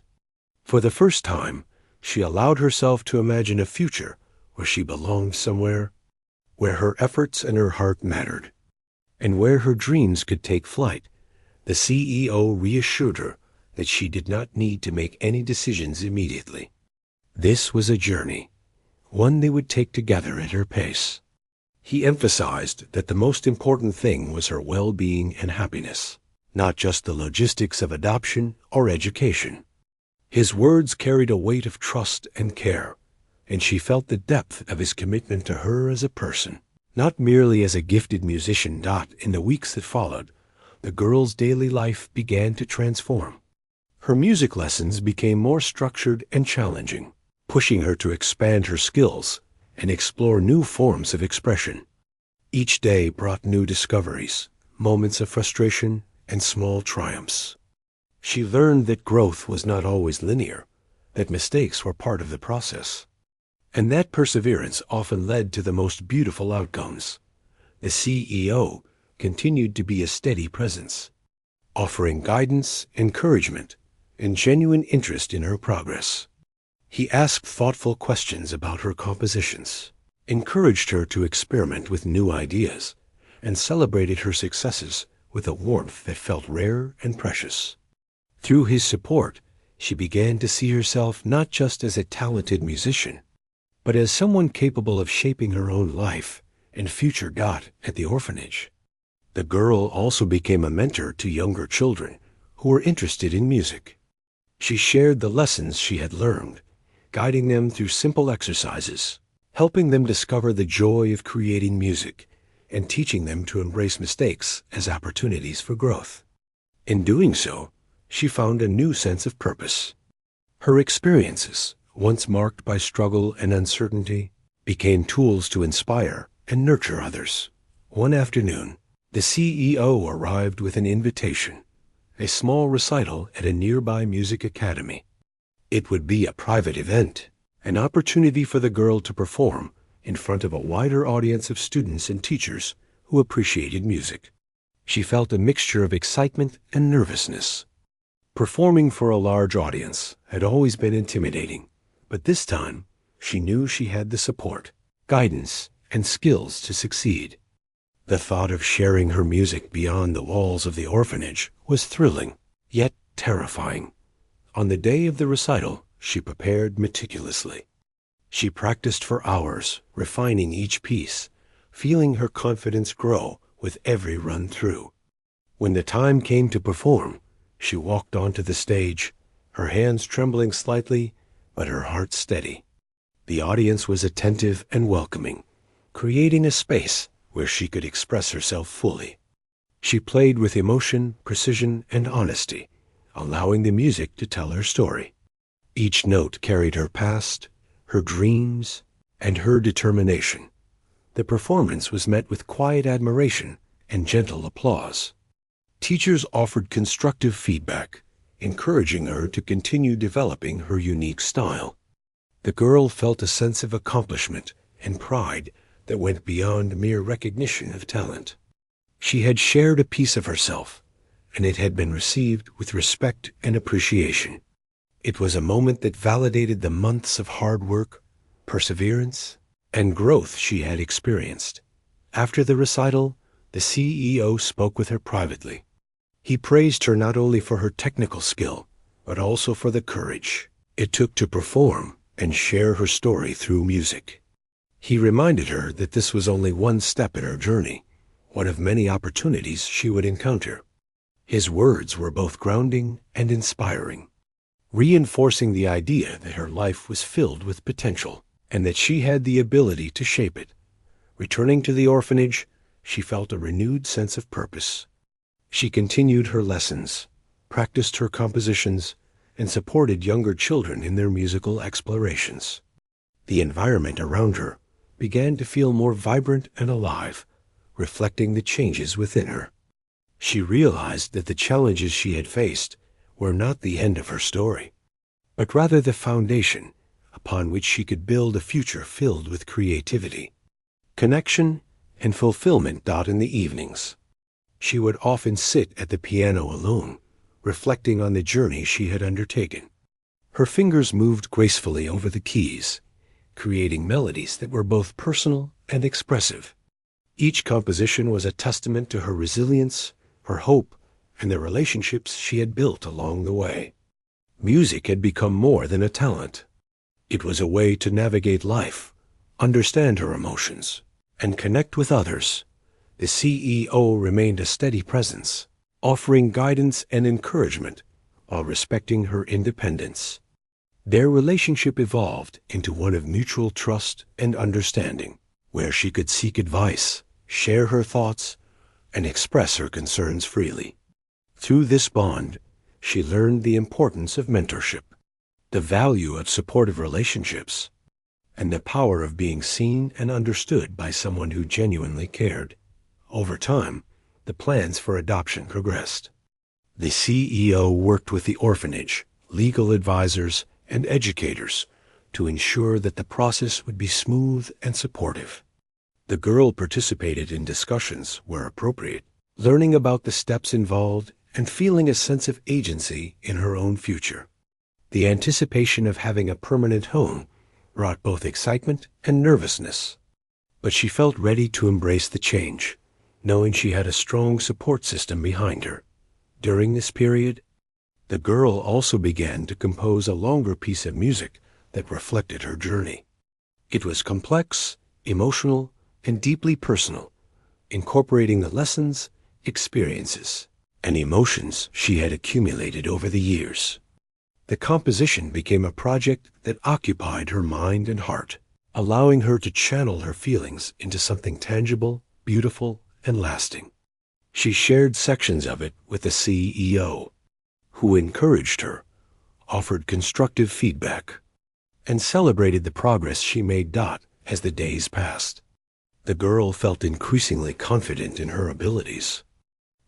For the first time, she allowed herself to imagine a future where she belonged somewhere, where her efforts and her heart mattered, and where her dreams could take flight. The CEO reassured her that she did not need to make any decisions immediately. This was a journey, one they would take together at her pace. He emphasized that the most important thing was her well-being and happiness, not just the logistics of adoption or education. His words carried a weight of trust and care, and she felt the depth of his commitment to her as a person, not merely as a gifted musician. In the weeks that followed, the girl's daily life began to transform. Her music lessons became more structured and challenging, pushing her to expand her skills and explore new forms of expression. Each day brought new discoveries, moments of frustration, and small triumphs. She learned that growth was not always linear, that mistakes were part of the process, and that perseverance often led to the most beautiful outcomes. The CEO continued to be a steady presence, offering guidance, encouragement, and genuine interest in her progress. He asked thoughtful questions about her compositions, encouraged her to experiment with new ideas, and celebrated her successes with a warmth that felt rare and precious. Through his support, she began to see herself not just as a talented musician, but as someone capable of shaping her own life and future. At the orphanage, the girl also became a mentor to younger children who were interested in music. She shared the lessons she had learned, guiding them through simple exercises, helping them discover the joy of creating music, and teaching them to embrace mistakes as opportunities for growth. In doing so, she found a new sense of purpose. Her experiences, once marked by struggle and uncertainty, became tools to inspire and nurture others. One afternoon, the CEO arrived with an invitation, a small recital at a nearby music academy. It would be a private event, an opportunity for the girl to perform in front of a wider audience of students and teachers who appreciated music. She felt a mixture of excitement and nervousness. Performing for a large audience had always been intimidating, but this time she knew she had the support, guidance, and skills to succeed. The thought of sharing her music beyond the walls of the orphanage was thrilling, yet terrifying. On the day of the recital, she prepared meticulously. She practiced for hours, refining each piece, feeling her confidence grow with every run-through. When the time came to perform, she walked onto the stage, her hands trembling slightly, but her heart steady. The audience was attentive and welcoming, creating a space where she could express herself fully. She played with emotion, precision, and honesty, allowing the music to tell her story. Each note carried her past, her dreams, and her determination. The performance was met with quiet admiration and gentle applause. Teachers offered constructive feedback, encouraging her to continue developing her unique style. The girl felt a sense of accomplishment and pride that went beyond mere recognition of talent. She had shared a piece of herself, and it had been received with respect and appreciation. It was a moment that validated the months of hard work, perseverance, and growth she had experienced. After the recital, the CEO spoke with her privately. He praised her not only for her technical skill, but also for the courage it took to perform and share her story through music. He reminded her that this was only one step in her journey, one of many opportunities she would encounter. His words were both grounding and inspiring, reinforcing the idea that her life was filled with potential and that she had the ability to shape it. Returning to the orphanage, she felt a renewed sense of purpose. She continued her lessons, practiced her compositions, and supported younger children in their musical explorations. The environment around her began to feel more vibrant and alive, reflecting the changes within her. She realized that the challenges she had faced were not the end of her story, but rather the foundation upon which she could build a future filled with creativity, connection, and fulfillment. In the evenings, she would often sit at the piano alone, reflecting on the journey she had undertaken. Her fingers moved gracefully over the keys, creating melodies that were both personal and expressive. Each composition was a testament to her resilience, her hope, and the relationships she had built along the way. Music had become more than a talent. It was a way to navigate life, understand her emotions, and connect with others. The CEO remained a steady presence, offering guidance and encouragement while respecting her independence. Their relationship evolved into one of mutual trust and understanding, where she could seek advice, share her thoughts, and express her concerns freely. Through this bond, she learned the importance of mentorship, the value of supportive relationships, and the power of being seen and understood by someone who genuinely cared. Over time, the plans for adoption progressed. The CEO worked with the orphanage, legal advisors, and educators to ensure that the process would be smooth and supportive. The girl participated in discussions where appropriate, learning about the steps involved and feeling a sense of agency in her own future. The anticipation of having a permanent home brought both excitement and nervousness, but she felt ready to embrace the change, knowing she had a strong support system behind her. During this period, the girl also began to compose a longer piece of music that reflected her journey. It was complex, emotional, and deeply personal, incorporating the lessons, experiences, and emotions she had accumulated over the years. The composition became a project that occupied her mind and heart, allowing her to channel her feelings into something tangible, beautiful, and lasting. She shared sections of it with the CEO, who encouraged her, offered constructive feedback, and celebrated the progress she made. As the days passed, the girl felt increasingly confident in her abilities,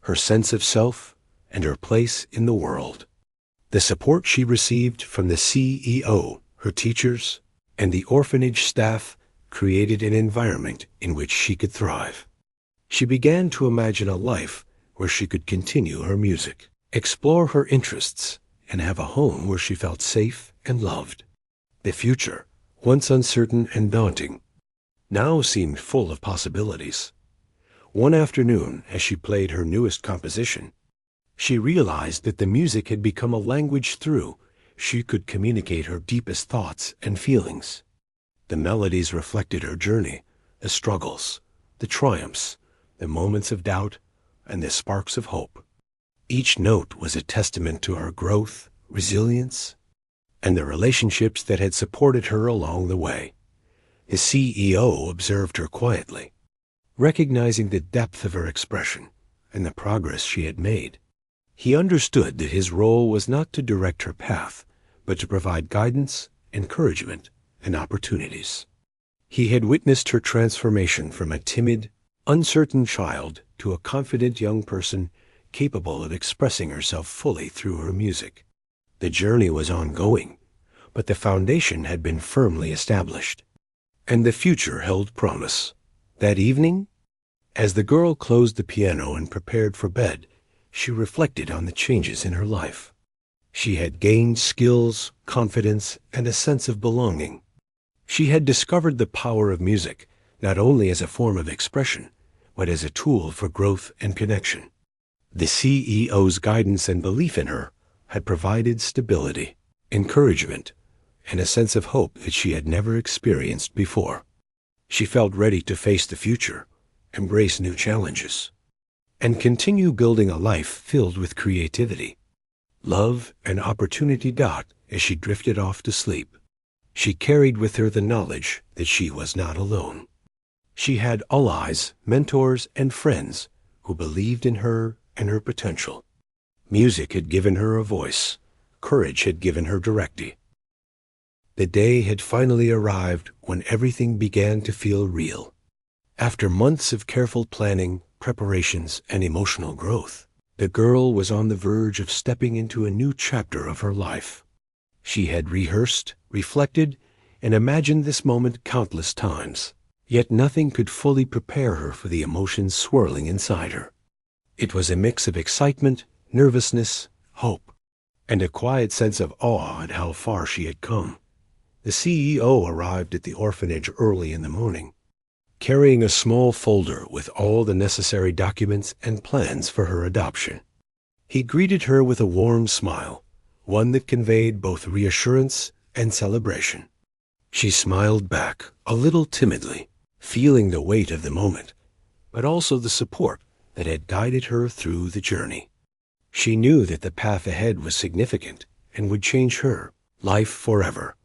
her sense of self, and her place in the world. The support she received from the CEO, her teachers, and the orphanage staff created an environment in which she could thrive. She began to imagine a life where she could continue her music, explore her interests, and have a home where she felt safe and loved. The future, once uncertain and daunting, now seemed full of possibilities. One afternoon, as she played her newest composition, she realized that the music had become a language through she could communicate her deepest thoughts and feelings. The melodies reflected her journey, the struggles, the triumphs, the moments of doubt, and the sparks of hope. Each note was a testament to her growth, resilience, and the relationships that had supported her along the way. The CEO observed her quietly, recognizing the depth of her expression and the progress she had made. He understood that his role was not to direct her path, but to provide guidance, encouragement, and opportunities. He had witnessed her transformation from a timid, uncertain child to a confident young person capable of expressing herself fully through her music. The journey was ongoing, but the foundation had been firmly established, and the future held promise. That evening, as the girl closed the piano and prepared for bed, she reflected on the changes in her life. She had gained skills, confidence, and a sense of belonging. She had discovered the power of music, not only as a form of expression, but as a tool for growth and connection. The CEO's guidance and belief in her had provided stability, encouragement, and a sense of hope that she had never experienced before. She felt ready to face the future, embrace new challenges, and continue building a life filled with creativity, love, and opportunity. As she drifted off to sleep, she carried with her the knowledge that she was not alone. She had allies, mentors, and friends who believed in her and her potential. Music had given her a voice. Courage had given her direction. The day had finally arrived when everything began to feel real. After months of careful planning, preparations, and emotional growth, the girl was on the verge of stepping into a new chapter of her life. She had rehearsed, reflected, and imagined this moment countless times, yet nothing could fully prepare her for the emotions swirling inside her. It was a mix of excitement, nervousness, hope, and a quiet sense of awe at how far she had come. The CEO arrived at the orphanage early in the morning, carrying a small folder with all the necessary documents and plans for her adoption. He greeted her with a warm smile, one that conveyed both reassurance and celebration. She smiled back, a little timidly, feeling the weight of the moment, but also the support that had guided her through the journey. She knew that the path ahead was significant and would change her life forever.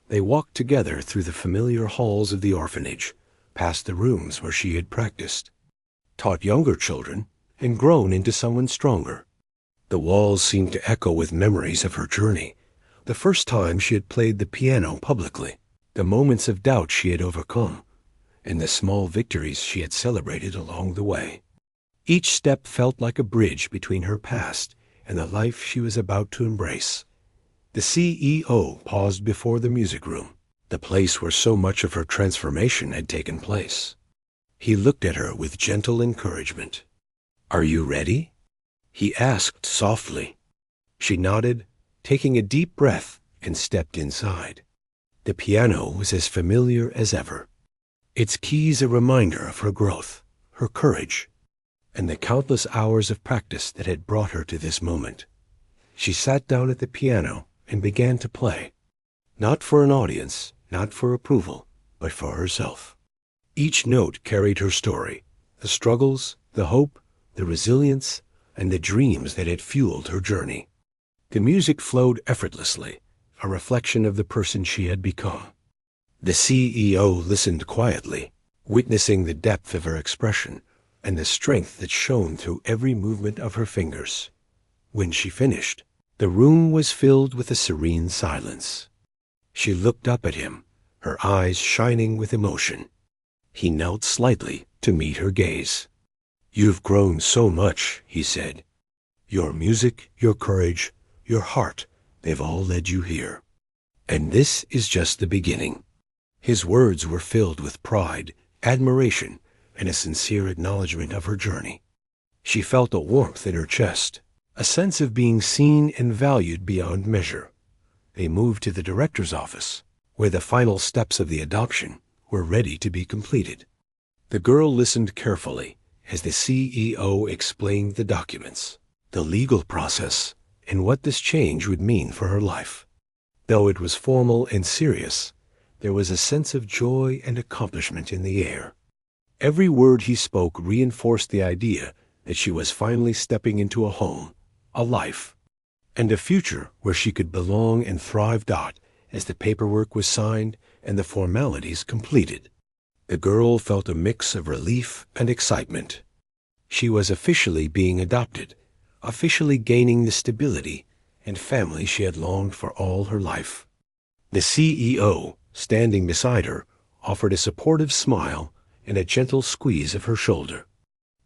They walked together through the familiar halls of the orphanage, past the rooms where she had practiced, taught younger children, and grown into someone stronger. The walls seemed to echo with memories of her journey, the first time she had played the piano publicly, the moments of doubt she had overcome, and the small victories she had celebrated along the way. Each step felt like a bridge between her past and the life she was about to embrace. The CEO paused before the music room, the place where so much of her transformation had taken place. He looked at her with gentle encouragement. "Are you ready?" he asked softly. She nodded, taking a deep breath, and stepped inside. The piano was as familiar as ever, its keys a reminder of her growth, her courage, and the countless hours of practice that had brought her to this moment. She sat down at the piano and began to play, not for an audience, not for approval, but for herself. Each note carried her story, the struggles, the hope, the resilience, and the dreams that had fueled her journey. The music flowed effortlessly, a reflection of the person she had become. The CEO listened quietly, witnessing the depth of her expression and the strength that shone through every movement of her fingers. When she finished, the room was filled with a serene silence. She looked up at him, her eyes shining with emotion. He knelt slightly to meet her gaze. "You've grown so much," he said. "Your music, your courage, your heart, they've all led you here. And this is just the beginning." His words were filled with pride, admiration, and a sincere acknowledgement of her journey. She felt a warmth in her chest, a sense of being seen and valued beyond measure. They moved to the director's office, where the final steps of the adoption were ready to be completed. The girl listened carefully as the CEO explained the documents, the legal process, and what this change would mean for her life. Though it was formal and serious, there was a sense of joy and accomplishment in the air. Every word he spoke reinforced the idea that she was finally stepping into a home, a life, and a future where she could belong and thrive. As the paperwork was signed and the formalities completed, the girl felt a mix of relief and excitement. She was officially being adopted, officially gaining the stability and family she had longed for all her life. The CEO, standing beside her, offered a supportive smile and a gentle squeeze of her shoulder.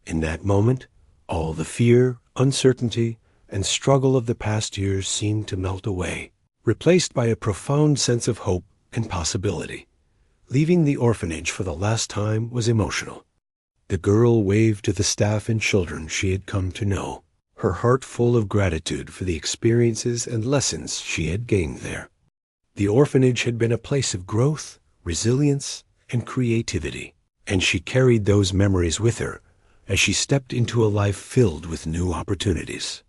In that moment, all the fear, uncertainty, and struggle of the past years seemed to melt away, replaced by a profound sense of hope and possibility. Leaving the orphanage for the last time was emotional. The girl waved to the staff and children she had come to know, her heart full of gratitude for the experiences and lessons she had gained there. The orphanage had been a place of growth, resilience, and creativity, and she carried those memories with her as she stepped into a life filled with new opportunities.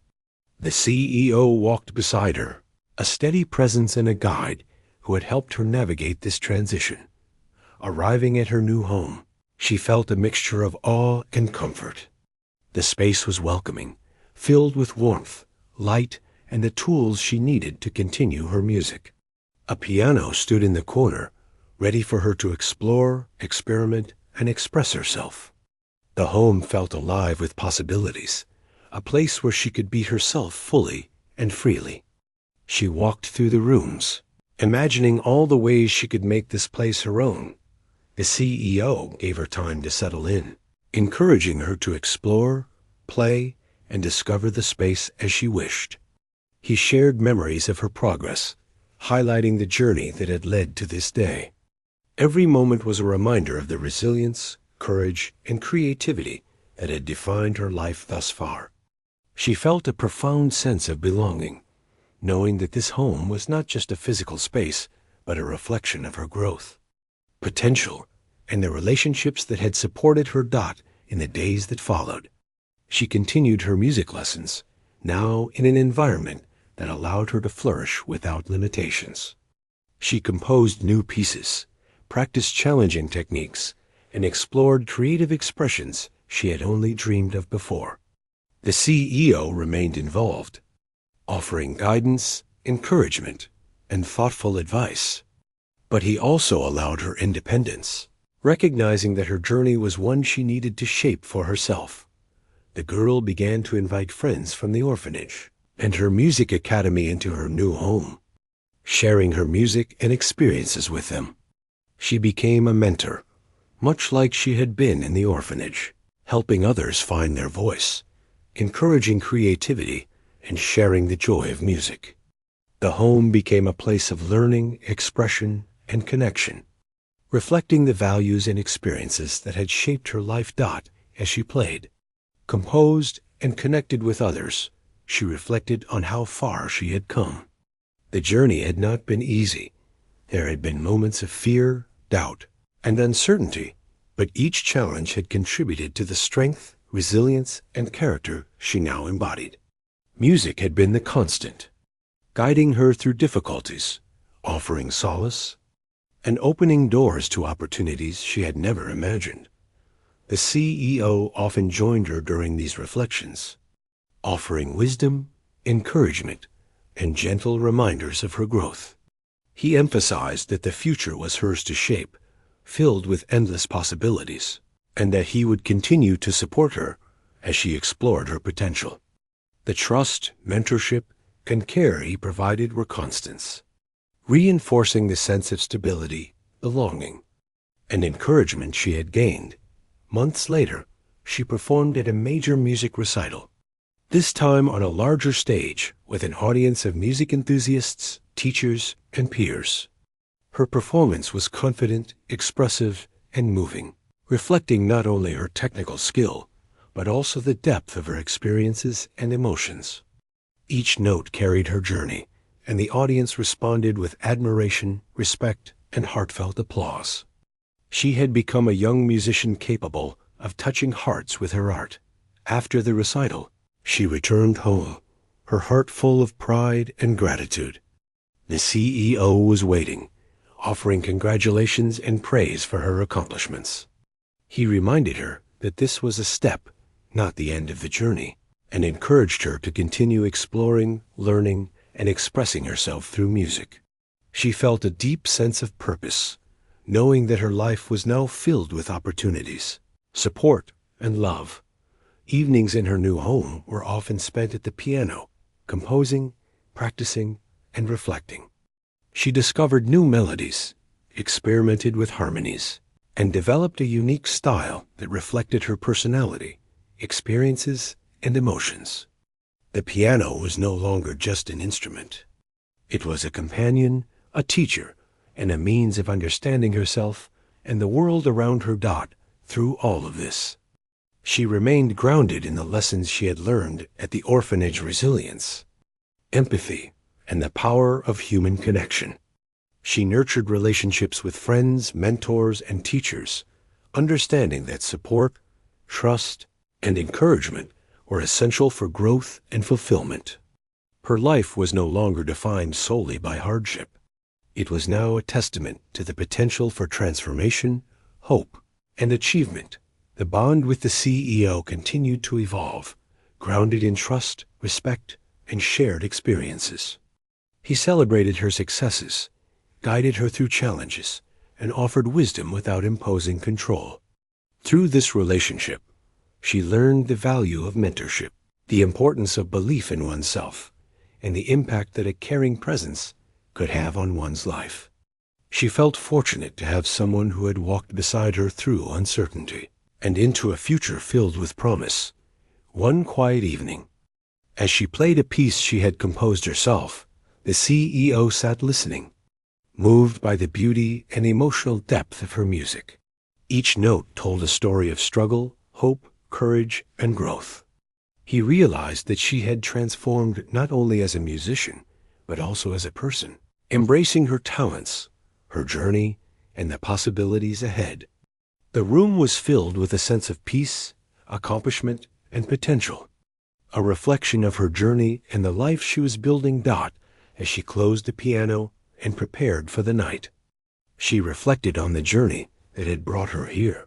The CEO walked beside her, a steady presence and a guide who had helped her navigate this transition. Arriving at her new home, she felt a mixture of awe and comfort. The space was welcoming, filled with warmth, light, and the tools she needed to continue her music. A piano stood in the corner, ready for her to explore, experiment, and express herself. The home felt alive with possibilities, a place where she could be herself fully and freely. She walked through the rooms, imagining all the ways she could make this place her own. The CEO gave her time to settle in, encouraging her to explore, play, and discover the space as she wished. He shared memories of her progress, highlighting the journey that had led to this day. Every moment was a reminder of the resilience, courage, and creativity that had defined her life thus far. She felt a profound sense of belonging, knowing that this home was not just a physical space, but a reflection of her growth, potential, and the relationships that had supported her in the days that followed. She continued her music lessons, now in an environment that allowed her to flourish without limitations. She composed new pieces, practiced challenging techniques, and explored creative expressions she had only dreamed of before. The CEO remained involved, offering guidance, encouragement, and thoughtful advice. But he also allowed her independence, recognizing that her journey was one she needed to shape for herself. The girl began to invite friends from the orphanage and her music academy into her new home, sharing her music and experiences with them. She became a mentor, much like she had been in the orphanage, helping others find their voice, encouraging creativity, and sharing the joy of music. The home became a place of learning, expression, and connection, reflecting the values and experiences that had shaped her life. As she played, composed, and connected with others, she reflected on how far she had come. The journey had not been easy. There had been moments of fear, doubt, and uncertainty, but each challenge had contributed to the strength, resilience, and character she now embodied. Music had been the constant, guiding her through difficulties, offering solace, and opening doors to opportunities she had never imagined. The CEO often joined her during these reflections, offering wisdom, encouragement, and gentle reminders of her growth. He emphasized that the future was hers to shape, filled with endless possibilities, and that he would continue to support her as she explored her potential. The trust, mentorship, and care he provided were constants, reinforcing the sense of stability, belonging, and encouragement she had gained. Months later, she performed at a major music recital, this time on a larger stage with an audience of music enthusiasts, teachers, and peers. Her performance was confident, expressive, and moving, reflecting not only her technical skill, but also the depth of her experiences and emotions. Each note carried her journey, and the audience responded with admiration, respect, and heartfelt applause. She had become a young musician capable of touching hearts with her art. After the recital, she returned home, her heart full of pride and gratitude. The CEO was waiting, offering congratulations and praise for her accomplishments. He reminded her that this was a step, not the end of the journey, and encouraged her to continue exploring, learning, and expressing herself through music. She felt a deep sense of purpose, knowing that her life was now filled with opportunities, support, and love. Evenings in her new home were often spent at the piano, composing, practicing, and reflecting. She discovered new melodies, experimented with harmonies, and developed a unique style that reflected her personality, experiences, and emotions. The piano was no longer just an instrument. It was a companion, a teacher, and a means of understanding herself and the world around her. Through all of this, She remained grounded in the lessons she had learned at the orphanage: resilience, empathy, and the power of human connection. She nurtured relationships with friends, mentors, and teachers, understanding that support, trust, and encouragement were essential for growth and fulfillment. Her life was no longer defined solely by hardship. It was now a testament to the potential for transformation, hope, and achievement. The bond with the CEO continued to evolve, grounded in trust, respect, and shared experiences. He celebrated her successes, guided her through challenges, and offered wisdom without imposing control. Through this relationship, she learned the value of mentorship, the importance of belief in oneself, and the impact that a caring presence could have on one's life. She felt fortunate to have someone who had walked beside her through uncertainty and into a future filled with promise. One quiet evening, as she played a piece she had composed herself, the CEO sat listening, moved by the beauty and emotional depth of her music. Each note told a story of struggle, hope, courage, and growth. He realized that she had transformed not only as a musician, but also as a person, embracing her talents, her journey, and the possibilities ahead. The room was filled with a sense of peace, accomplishment, and potential, a reflection of her journey and the life she was building. As she closed the piano and prepared for the night, she reflected on the journey that had brought her here.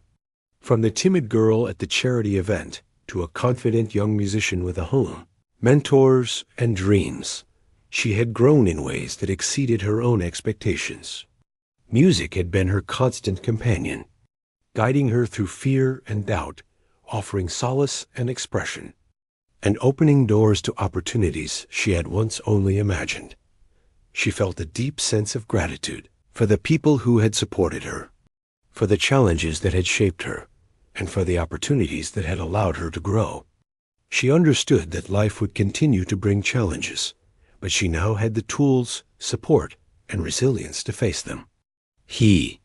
From the timid girl at the charity event to a confident young musician with a home, mentors, and dreams, she had grown in ways that exceeded her own expectations. Music had been her constant companion, guiding her through fear and doubt, offering solace and expression, and opening doors to opportunities she had once only imagined. She felt a deep sense of gratitude for the people who had supported her, for the challenges that had shaped her, and for the opportunities that had allowed her to grow. She understood that life would continue to bring challenges, but she now had the tools, support, and resilience to face them. He,